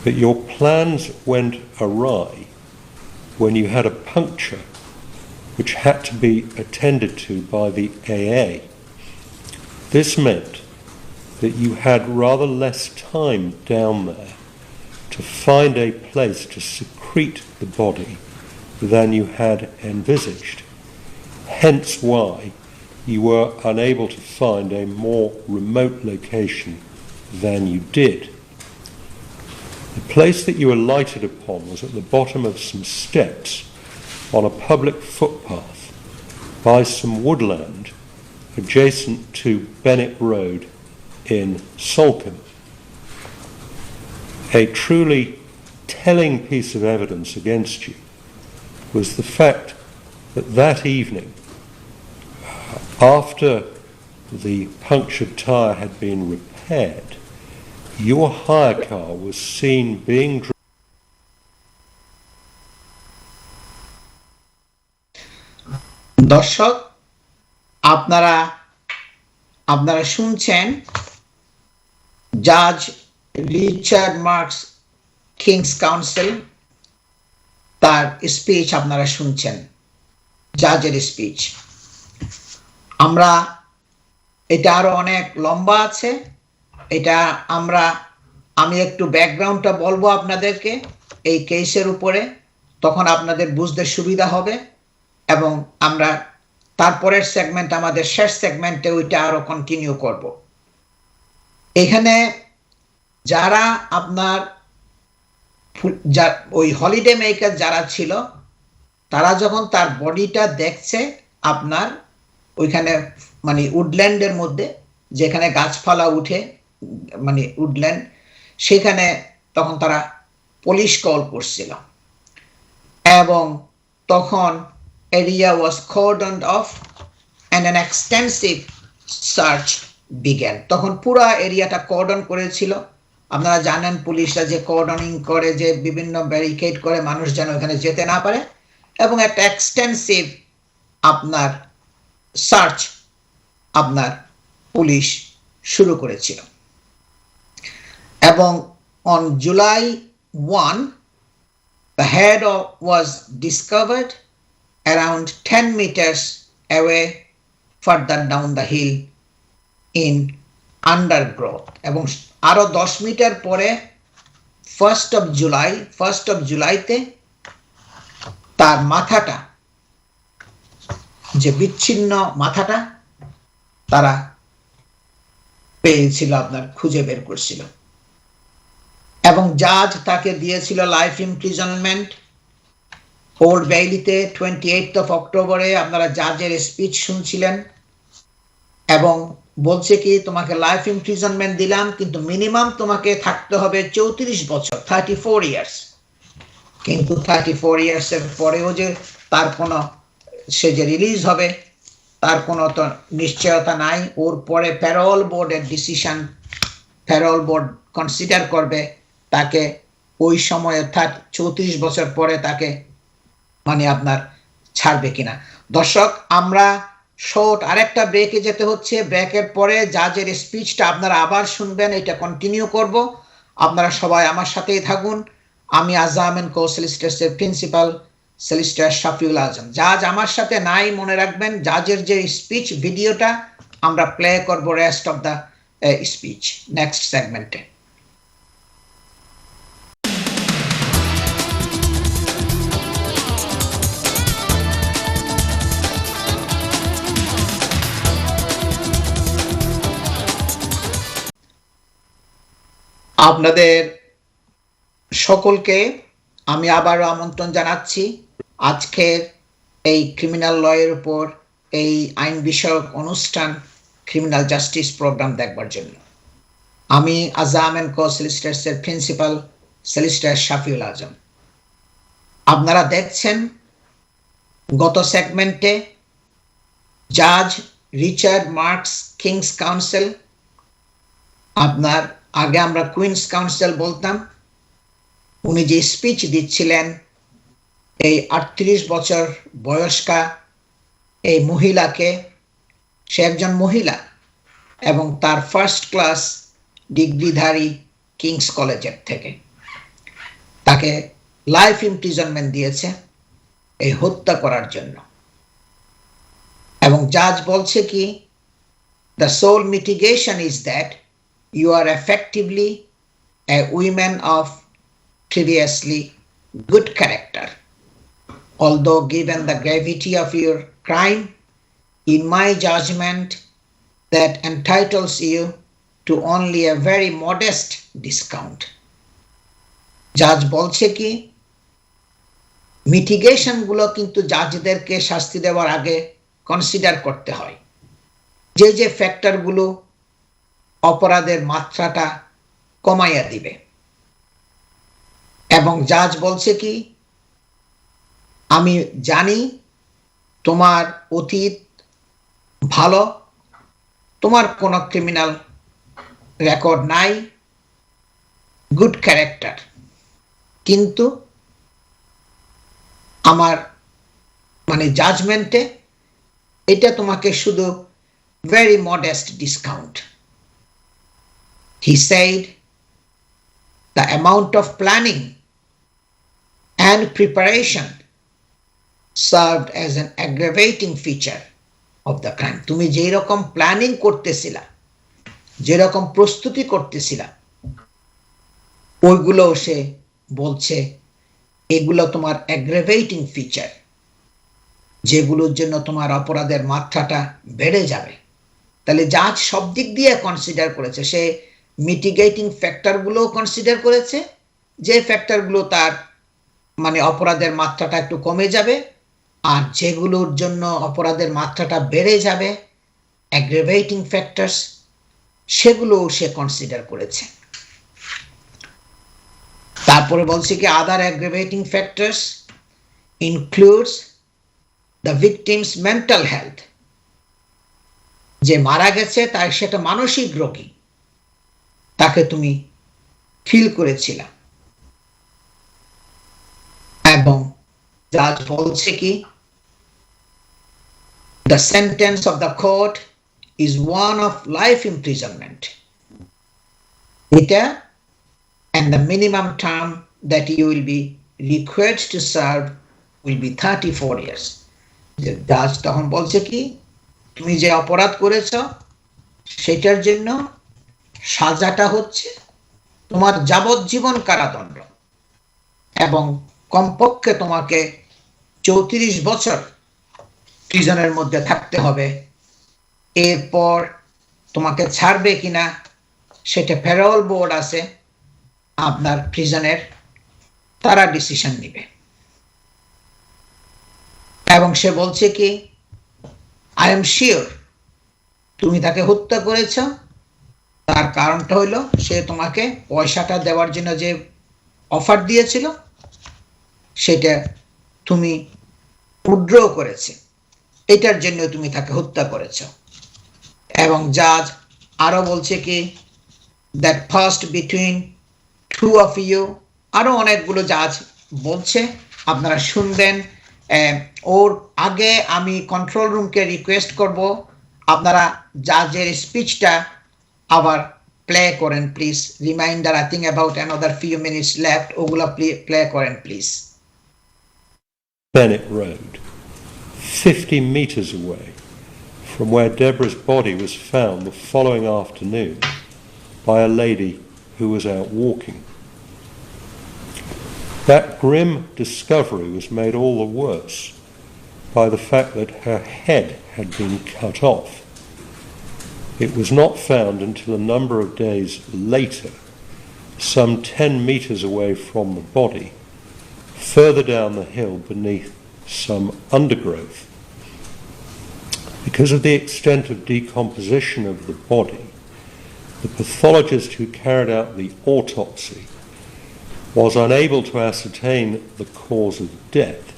Speaker 2: but your plans went awry when you had a puncture which had to be attended to by the AA. This meant that you had rather less time down there to find a place to secrete the body than you had envisaged, hence why you were unable to find a more remote location than you did. The place that you alighted upon was at the bottom of some steps on a public footpath by some woodland adjacent to Bennett Road in Salcombe. A truly telling piece of evidence against you was the fact that that evening, after the punctured tyre had been repaired, your hire car was seen being driven.
Speaker 1: দর্শক, আপনারা শুনছেন জাজ রিচার্ড মার্কস কিংস কাউন্সিল, তার স্পিচ আপনারা শুনছেন, জাজের স্পিচ। এটা আরো অনেক লম্বা আছে, আমি একটু ব্যাকগ্রাউন্ডটা বলবো আপনাদেরকে এই কেসের উপরে, তখন আপনাদের বুঝতে সুবিধা হবে, এবং আমরা তারপরের সেগমেন্ট, আমাদের শেষ সেগমেন্টে ওইটা আরো কন্টিনিউ করব। এখানে যারা আপনার ওই হলিডে মেকার যারা ছিল, তারা যখন তার বডিটা দেখছে আপনার ওইখানে মানে উডল্যান্ডের মধ্যে, যেখানে গাছপালা উঠে, মানে উডল্যান্ড, সেখানে তখন তারা পুলিশ কল করছিল, এবং তখন area was cordoned off and an extensive search began. তখন পুরো এরিয়াটা কর্ডন করেছিল। আপনারা জানেন পুলিশরা যে কর্ডনিং করে, যে বিভিন্ন ব্যারিকেড করে মানুষ যেন ওখানে যেতে না পারে, এবং একটা এক্সটেন্সিভ আপনার সার্চ আপনার পুলিশ শুরু করেছিল। এবং on July 1 the head was discovered around 10 meters away further down the hill in undergrowth, এবং আরো 10 মিটার পরে 1st of July-তে তার মাথাটা, যে বিচ্ছিন্ন মাথাটা, তারা পেয়েছিল, আপনার খুঁজে বের করছিল, এবং জাজ তাকে দিয়েছিল লাইফ ইমপ্রিজনমেন্ট। ওল্ড বেইলিতে 28th of October আপনারা জাজের স্পিচ শুনছিলেন, এবং বলছে কি, তোমাকে লাইফ ইমপ্রিজনমেন্ট দিলাম, কিন্তু মিনিমাম তোমাকে থাকতে হবে 34 বছর, 34 ইয়ার্স। কিন্তু 34 ইয়ার্সের পরেও যে তার কোনো, সে যে রিলিজ হবে তার কোনো তো নিশ্চয়তা নাই। ওর পরে প্যারোল বোর্ডের ডিসিশন, প্যারোল বোর্ড কনসিডার করবে তাকে ওই সময়ে 34 বছর পরে তাকে মানে আপনার ছাড়বে কিনা। দর্শক, আমরা শর্ট আরেকটা ব্রেকে যেতে হচ্ছে। ব্রেকের পরে জাজের স্পিচটা আপনারা আবার শুনবেন, এটা কন্টিনিউ করব। আপনারা সবাই আমার সাথেই থাকুন। আমি আজাম এন্ড কো সলিসিটার্সের প্রিন্সিপাল সলিসিটার শাফিউল আজম। জাজ আমার সাথে নাই, মনে রাখবেন। জাজের যে স্পিচ ভিডিওটা আমরা প্লে করব rest of the speech next সেগমেন্টে। আপনাদের সকলকে আমি আবারও আমন্ত্রণ জানাচ্ছি আজকের এই ক্রিমিনাল লয়ের উপর এই আইন বিষয়ক অনুষ্ঠান ক্রিমিনাল জাস্টিস প্রোগ্রাম দেখবার জন্য। আমি আজাম এন্ড কো সলিসিটার্স এর প্রিন্সিপাল সলিসিটার শাফিউল আজম। আপনারা দেখছেন গত সেগমেন্টে জাজ রিচার্ড মার্কস কিংস কাউন্সিল, আপনার আগে আমরা কুইন্স কাউন্সিল বলতাম, উনি যে স্পিচ দিচ্ছিলেন এই 38 বছর বয়স্কা এই মহিলাকে, সে একজন মহিলা এবং তার ফার্স্ট ক্লাস ডিগ্রিধারী কিংস কলেজের থেকে, তাকে লাইফ ইমপ্রিজনমেন্ট দিয়েছে এই হত্যা করার জন্য। এবং জাজ বলছে কি, the sole mitigation is that you are effectively a woman of previously good character. Although given the gravity of your crime, in my judgment, that entitles you to only a very modest discount. জাজ বলছে কি, মিটিগেশন গুলো কিন্তু জাজদেরকে শাস্তি দেওয়ার আগে কনসিডার করতে হয়, যে যে ফ্যাক্টর গুলো অপরাধের মাত্রাটা কমাইয়া দিবে। এবং জাজ বলছে কি, আমি জানি তোমার অতীত ভালো, তোমার কোনো ক্রিমিনাল রেকর্ড নাই, গুড ক্যারেক্টার, কিন্তু আমার মানে জাজমেন্টে এটা তোমাকে শুধু very modest discount. He said the amount of planning and preparation served as an aggravating feature of the crime. তুমি যেরকম প্ল্যানিং করতেছিলা, যেরকম প্রস্তুতি করতেছিলা, ওইগুলো সে বলছে এগুলো তোমার অ্যাগ্রাভেটিং ফিচার, যেগুলোর জন্য তোমার অপরাধের মাত্রাটা বেড়ে যাবে। তাহলে জাজ সব দিক দিয়ে কনসিডার করেছে, সে মিটিগেটিং ফ্যাক্টরগুলো কনসিডার করেছে, যে ফ্যাক্টরগুলো তার মানে অপরাধের মাত্রাটা একটু কমে যাবে, আর যেগুলোর জন্য অপরাধের মাত্রাটা বেড়ে যাবে অ্যাগ্রাভেটিং ফ্যাক্টরস, সেগুলো সে কনসিডার করেছে। তারপরে বলছে কি, other aggravating factors includes the victim's mental health, যে মারা গেছে তার সেটা মানসিক রোগী, তাকে তুমি ফিল করেছিলা। এবং জাজ বলছে কি, the sentence of the court is one of life imprisonment. It and the minimum term that you will be required to serve will be 34 years. জাজ তখন বলছে কি, তুমি যে অপরাধ করেছ সেটার জন্য সাজাটা হচ্ছে তোমার যাবজ্জীবন কারাদণ্ড, এবং কমপক্ষে তোমাকে 34 বছর প্রিজনের মধ্যে থাকতে হবে। এরপর তোমাকে ছাড়বে কিনা সেটা প্যারোল বোর্ড আছে আপনার প্রিজনের, তারা ডিসিশন নিবে। এবং সে বলছে কি, আই এম শিওর তুমি তাকে হত্যা করেছ, তার কারণটা হইল সে তোমাকে পয়সাটা দেওয়ার জন্য যে অফার দিয়েছিল সেটা তুমি উইথড্র করেছে, এটার জন্য তুমি তাকে হত্যা করেছ। এবং জাজ আরো বলছে কি, that first between two of you, আরো অনেকগুলো জাজ বলছে, আপনারা শুনবেন। ওর আগে আমি কন্ট্রোল রুমকে রিকোয়েস্ট করব আপনারা জাজের স্পিচটা আবার প্লে করেন please. Reminder, I think about another few minutes left, ওগুলো প্লে করেন please.
Speaker 2: Bennett Road, 50 meters away from where Deborah's body was found the following afternoon by a lady who was out walking. That grim discovery was made all the worse by the fact that her head had been cut off. It was not found until a number of days later, some 10 metres away from the body, further down the hill beneath some undergrowth. Because of the extent of decomposition of the body, the pathologist who carried out the autopsy was unable to ascertain the cause of death.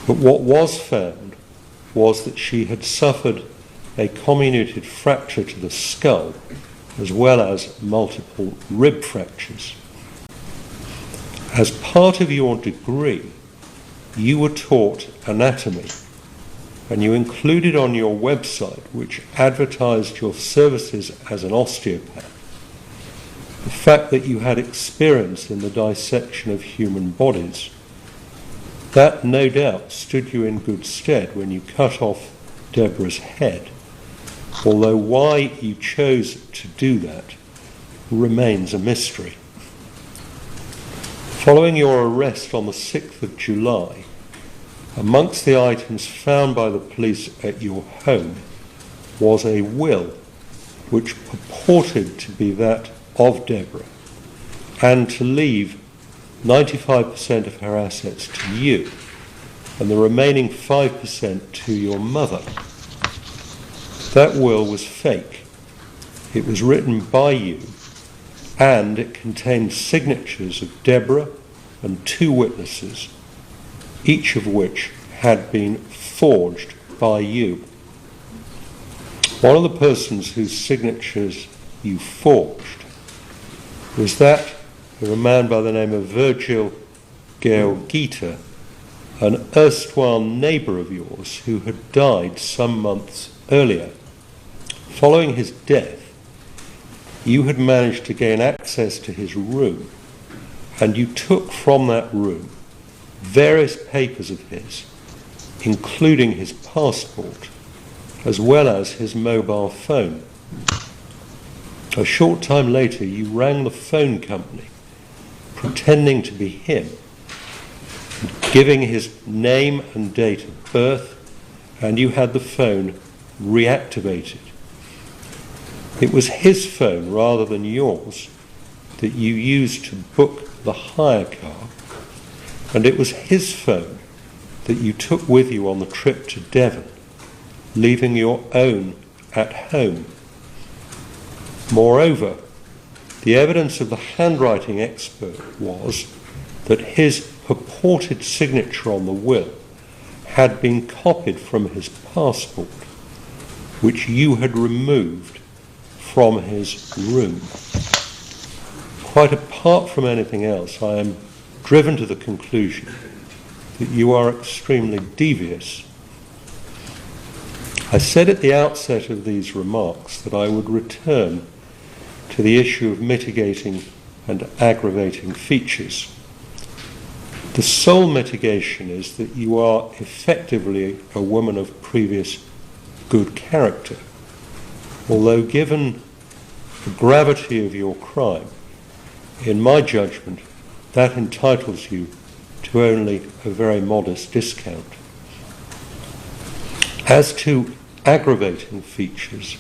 Speaker 2: But what was found was that she had suffered a comminuted fracture to the skull, as well as multiple rib fractures. As part of your degree, you were taught anatomy, and you included on your website, which advertised your services as an osteopath, the fact that you had experience in the dissection of human bodies. That no doubt stood you in good stead when you cut off Deborah's head, although why you chose to do that remains a mystery. Following your arrest on the 6th of July, amongst the items found by the police at your home was a will which purported to be that of Deborah and to leave 95% of her assets to you and the remaining 5% to your mother. That will was fake. It was written by you, and it contained signatures of Deborah and 2 witnesses, each of which had been forged by you. One of the persons whose signatures you forged was that of a man by the name of Virgil Georgita, an erstwhile neighbour of yours who had died some months earlier. Following his death, you had managed to gain access to his room, and you took from that room various papers of his, including his passport, as well as his mobile phone. A short time later, you rang the phone company, pretending to be him, giving his name and date of birth, and you had the phone reactivated. It was his phone rather than yours that you used to book the hire car, and it was his phone that you took with you on the trip to Devon, leaving your own at home. Moreover, the evidence of the handwriting expert was that his purported signature on the will had been copied from his passport, which you had removed from his room. Quite apart from anything else, I am driven to the conclusion that you are extremely devious. I said at the outset of these remarks that I would return to the issue of mitigating and aggravating features. The sole mitigation is that you are effectively a woman of previous good character, although given the gravity of your crime, in my judgment, that entitles you to only a very modest discount. As to aggravating features,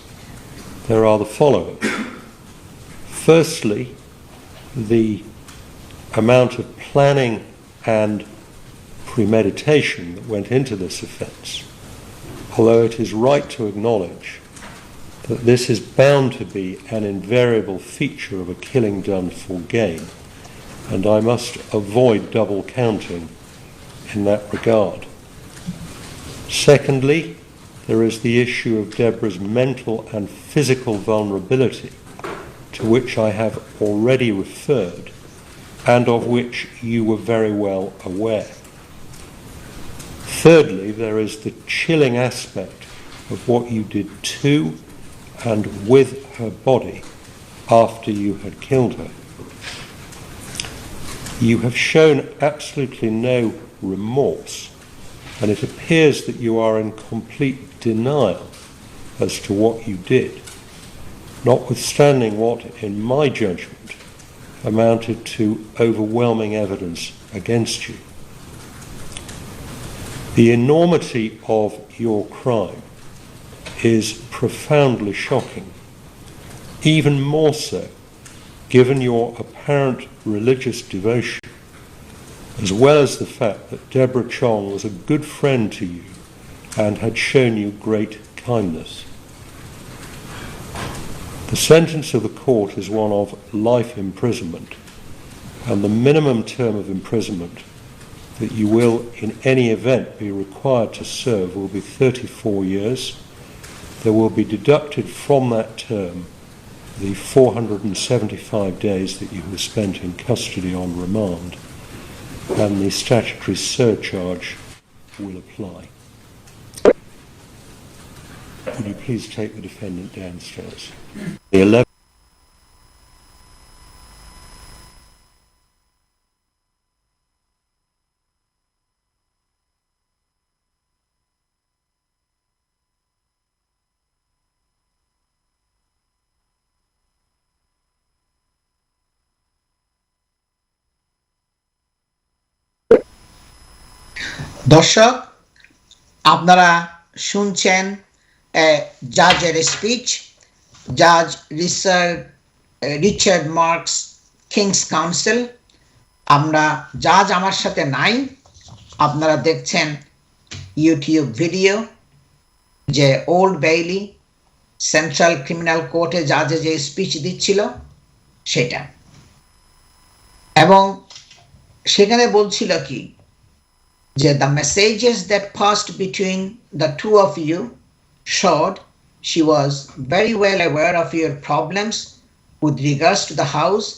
Speaker 2: there are the following. Firstly, the amount of planning and premeditation that went into this offence, although it is right to acknowledge that this is bound to be an invariable feature of a killing done for gain, and I must avoid double counting in that regard. Secondly, there is the issue of Deborah's mental and physical vulnerability, to which I have already referred, and of which you were very well aware. Thirdly, there is the chilling aspect of what you did to and with her body after you had killed her. You have shown absolutely no remorse, and it appears that you are in complete denial as to what you did, notwithstanding what, in my judgment, amounted to overwhelming evidence against you. The enormity of your crime is profoundly shocking, even more so given your apparent religious devotion, as well as the fact that Deborah Chong was a good friend to you and had shown you great kindness. The sentence of the court is one of life imprisonment, and the minimum term of imprisonment that you will in any event be required to serve will be 34 years. There will be deducted from that term the 475 days that you have spent in custody on remand, and the statutory surcharge will apply. Would you please take the defendant downstairs? The 11th.
Speaker 1: দর্শক, আপনারা শুনছেন জাজের স্পিচ। জাজ রিচার্ড মার্কস, কিংস কাউন্সিল। জাজ আমার সাথে নাই, আপনারা দেখছেন ইউটিউব ভিডিও যে ওল্ড বেইলি সেন্ট্রাল ক্রিমিনাল কোর্টে জাজে যে স্পিচ দিচ্ছিল সেটা, এবং সেখানে বলছিল কি যে the messages that passed between the two of you showed she was very well aware of your problems with regards to the house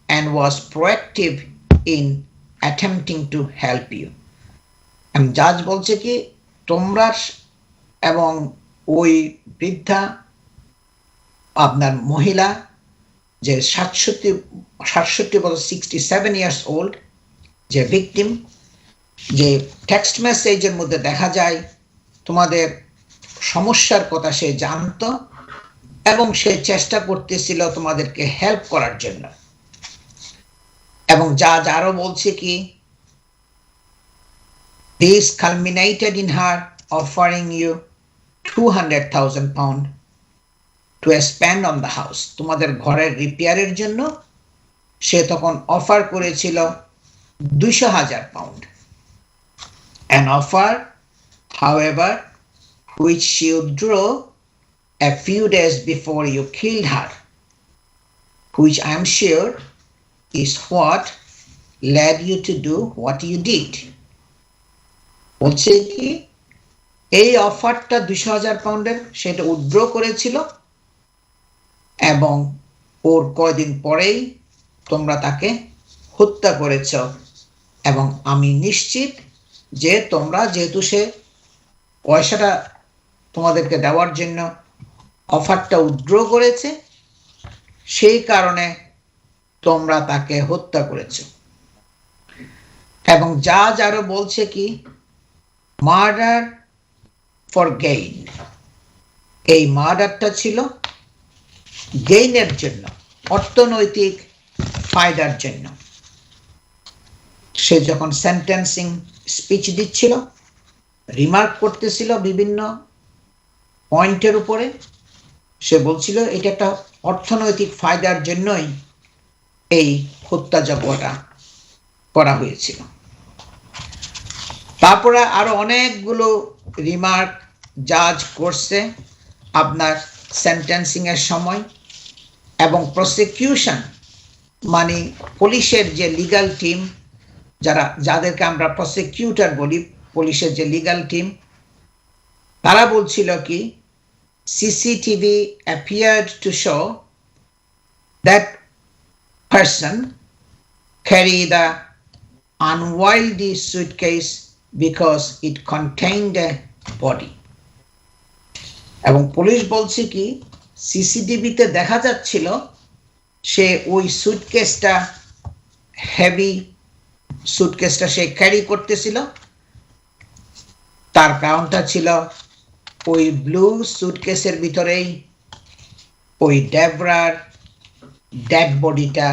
Speaker 1: and was proactive in attempting to help you. জাজ বলছে কি তোমরা এবং ওই বৃদ্ধা আপনার মহিলা যে 67 বছর 67 ইয়ার্স ওল্ড যে ভিকটিম, যে টেক্সট মেসেজের মধ্যে দেখা যায় তোমাদের সমস্যার কথা সে জানতো এবং সে চেষ্টা করতেছিল তোমাদেরকে হেল্প করার জন্য। এবং জাজ আরো বলছে কি this culminated in her offering you 200,000 pound to spend on the house. তোমাদের ঘরের রিপেয়ারের জন্য সে তখন অফার করেছিল 200,000 pound. An offer, however, which she withdrew a few days before you killed her, which I am sure is what led you to do what you did. বলছে কি এই অফারটা 200,000 পাউন্ডের সেটা উইথড্র করেছিল এবং ওর কয়েকদিন পরেই তোমরা তাকে হত্যা করেছ, এবং আমি নিশ্চিত যে তোমরা যেহেতু সে পয়সাটা তোমাদেরকে দেওয়ার জন্য অফারটা উইথড্র করেছে সেই কারণে তোমরা তাকে হত্যা করেছ। এবং জাজ আরো বলছে কি মার্ডার ফর গেইন, এই মার্ডারটা ছিল গেইনের জন্য, অর্থনৈতিক ফায়দার জন্য। সে যখন সেন্টেন্সিং স্পিচ দিচ্ছিল রিমার্ক করতেছিল বিভিন্ন পয়েন্টের উপরে, সে বলছিল এটা একটা অর্থনৈতিক ফায়দার জন্যই এই হত্যাযজ্ঞটা করা হয়েছিল। তারপরে আরো অনেকগুলো রিমার্ক জাজ করছে আপনার সেন্টেন্সিং এর সময়, এবং প্রসিকিউশন মানে পুলিশের যে লিগ্যাল টিম, যাদেরকে আমরা প্রসিকিউটর বলি, পুলিশের যে লিগ্যাল টিম, তারা বলছিল কি CCTV appeared to show that person carry the unwieldy suitcase because it contained a body. এবং পুলিশ বলছে কি সিসিটিভিতে দেখা যাচ্ছিল সে ওই সুটকেসটা, হেভি সুটকেসটা সে ক্যারি করতেছিল। তার কারণটা ছিল ওই ব্লু সুটকেসের ভিতরেই ওই ডেবরার ডেড বডিটা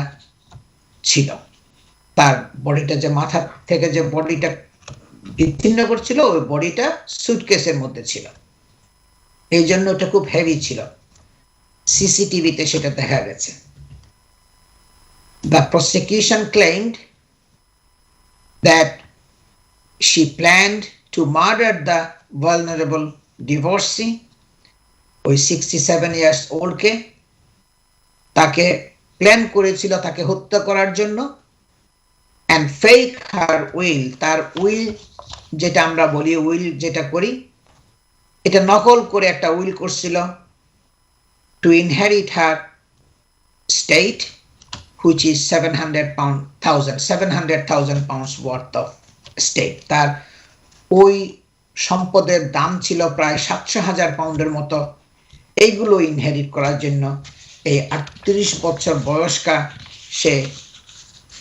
Speaker 1: ছিল। তার বডিটা যে মাথা থেকে যে বডিটা বিচ্ছিন্ন করছিল ওই বডিটা সুটকেসের মধ্যে ছিল, এই জন্য ওটা খুব হেভি ছিল। সিসিটিভিতে সেটা দেখা গেছে। The prosecution claimed that she planned to murder the vulnerable divorcee, ওই 67 years old কে তাকে প্ল্যান করেছিল তাকে হত্যা করার জন্য, and fake her will, তার উইল যেটা আমরা বলি উইল যেটা করি এটা নকল করে একটা উইল করছিল, to inherit her estate which is 700,000 pounds worth of estate. তার ওই সম্পদের দাম ছিল প্রায় 700,000 পাউন্ডের মতো। এইগুলো ইনহেরিট করার জন্য এই 38 বছর বয়স্কা সে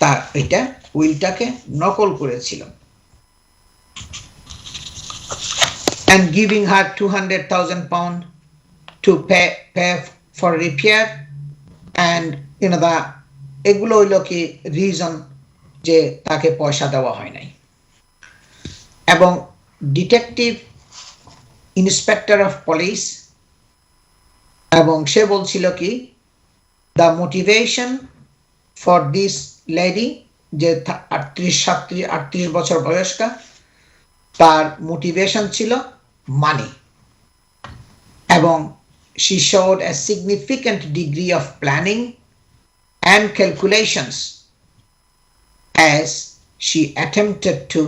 Speaker 1: তার এটা উইলটাকে নকল করেছিল, and giving her 200,000 pound to pay for repair, and the এগুলো হইল কি রিজন যে তাকে পয়সা দেওয়া হয় নাই। এবং ডিটেকটিভ ইন্সপেক্টর অফ পুলিশ এবং সে বলছিল কি the motivation for this lady যে 38 বছর বয়স্কা, তার মোটিভেশন ছিল মানি, এবং she showed a significant degree of planning and calculations as she attempted to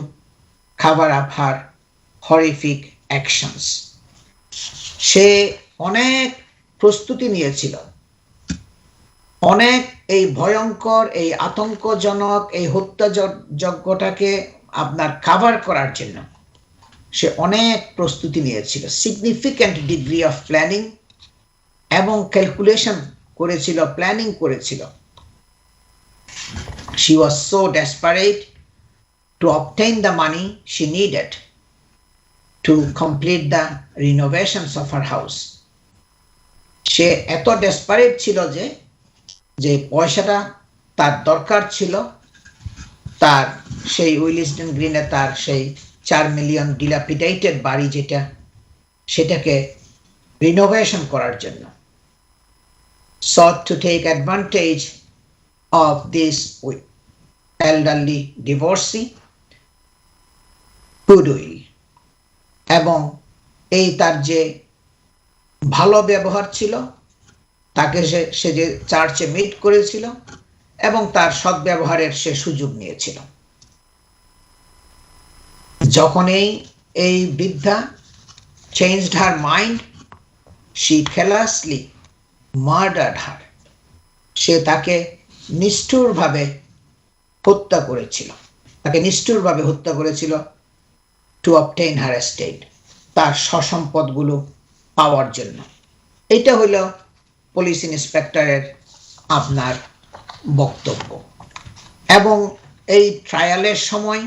Speaker 1: cover up her horrific actions. সে অনেক প্রস্তুতি নিয়েছিল, অনেক এই ভয়ঙ্কর এই আতঙ্কজনক এই হত্যাযজ্ঞটাকে আপনার কাভার করার জন্য সে অনেক প্রস্তুতি নিয়েছিল, সিগনিফিক্যান্ট ডিগ্রি অফ প্ল্যানিং এবং ক্যালকুলেশন করেছিল, প্ল্যানিং করেছিল। She was so desperate to obtain the money she needed to complete the renovations of her house. সে এত ডেসপারেট ছিল যে পয়সাটা তার দরকার ছিল তার সেই উইলিসডেন গ্রিনে তার সেই 4 মিলিয়ন ডিলাপিডেটেড বাড়ি যেটা সেটাকে রিনোভেশন করার জন্য। sought to take advantage of this elderly divorcee goodwill, এবং এই তার যে ভালো ব্যবহার ছিল তাকে সে যে চার্চে মিট করেছিল এবং তার সদ্ব্যবহারের সে সুযোগ নিয়েছিল। যখন এই বৃদ্ধা changed her mind, she callously murdered her. সে তাকে নিষ্ঠুরভাবে হত্যা করেছিল to obtain her estate, তার সম্পদগুলো পাওয়ার জন্য। এটা হলো পুলিশ ইন্সপেক্টরের আপনার বক্তব্য। এবং এই ট্রায়ালের সময়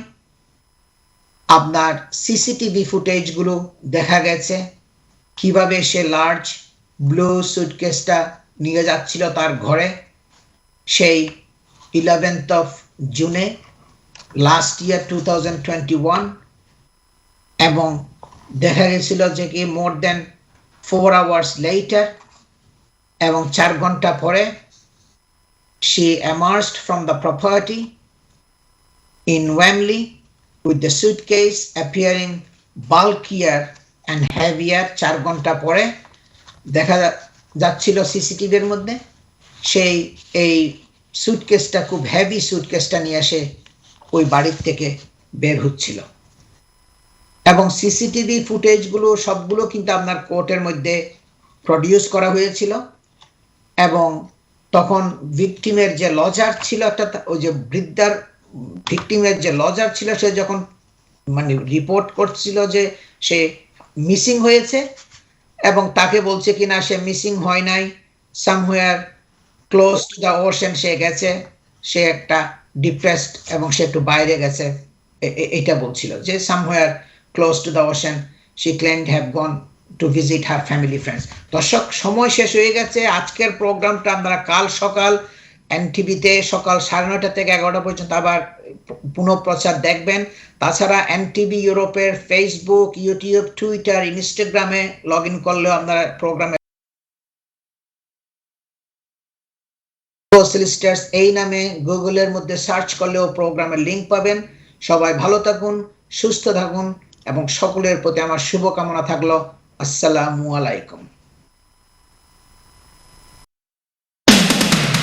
Speaker 1: আপনার সিসিটিভি ফুটেজগুলো দেখা গেছে কিভাবে সে লার্জ ব্লু সুটকেসটা নিয়ে যাচ্ছিল তার ঘরে সেই 11th of June last year 2021, এবং দেখা গেছিল যে কি মোর দেন 4 hours later এবং 4 ঘন্টা পরে she emerged from the property in Wembley with the suitcase appearing bulkier and heavier. 4 ঘন্টা পরে দেখা যাচ্ছিল সিসিটিভির মধ্যে সেই এই সুটকেসটা খুব হেভি সুটকেসটা নিয়ে এসে ওই বাড়ির থেকে বের হচ্ছিল। এবং সিসিটিভি ফুটেজগুলো সবগুলো কিন্তু আপনার কোর্টের মধ্যে প্রডিউস করা হয়েছিল, এবং তখন ভিকটিমের যে লজার ছিল একটা ওই যে বৃদ্ধার ভিকটিমের যে লজার ছিল সে যখন মানে রিপোর্ট করছিল যে সে মিসিং হয়েছে এবং তাকে বলছে কিনা সে মিসিং হয় নাই, somewhere close to the ocean সে গেছে, সে একটা ডিপ্রেসড এবং সে একটু বাইরে গেছে, এটা বলছিল যে somewhere close to the ocean she claimed have gone to visit her family friends. দর্শক, সময় শেষ হয়ে গেছে। আজকের প্রোগ্রামটা আমরা কাল সকাল এনটিভিতে সকাল 9:30 থেকে 11টা পর্যন্ত আবার পুনঃপ্রচার দেখবেন। তাছাড়া এনটিভি ইউরোপের ফেসবুক, ইউটিউব, টুইটার, ইনস্টাগ্রামে লগ ইন করলেও আপনারা প্রোগ্রামে সলিসিটার্স এই নামে গুগলের মধ্যে সার্চ করলেও প্রোগ্রামের লিংক পাবেন। সবাই ভালো থাকুন, সুস্থ থাকুন এবং সকলের প্রতি আমার শুভকামনা থাকলো। আসসালামু আলাইকুম।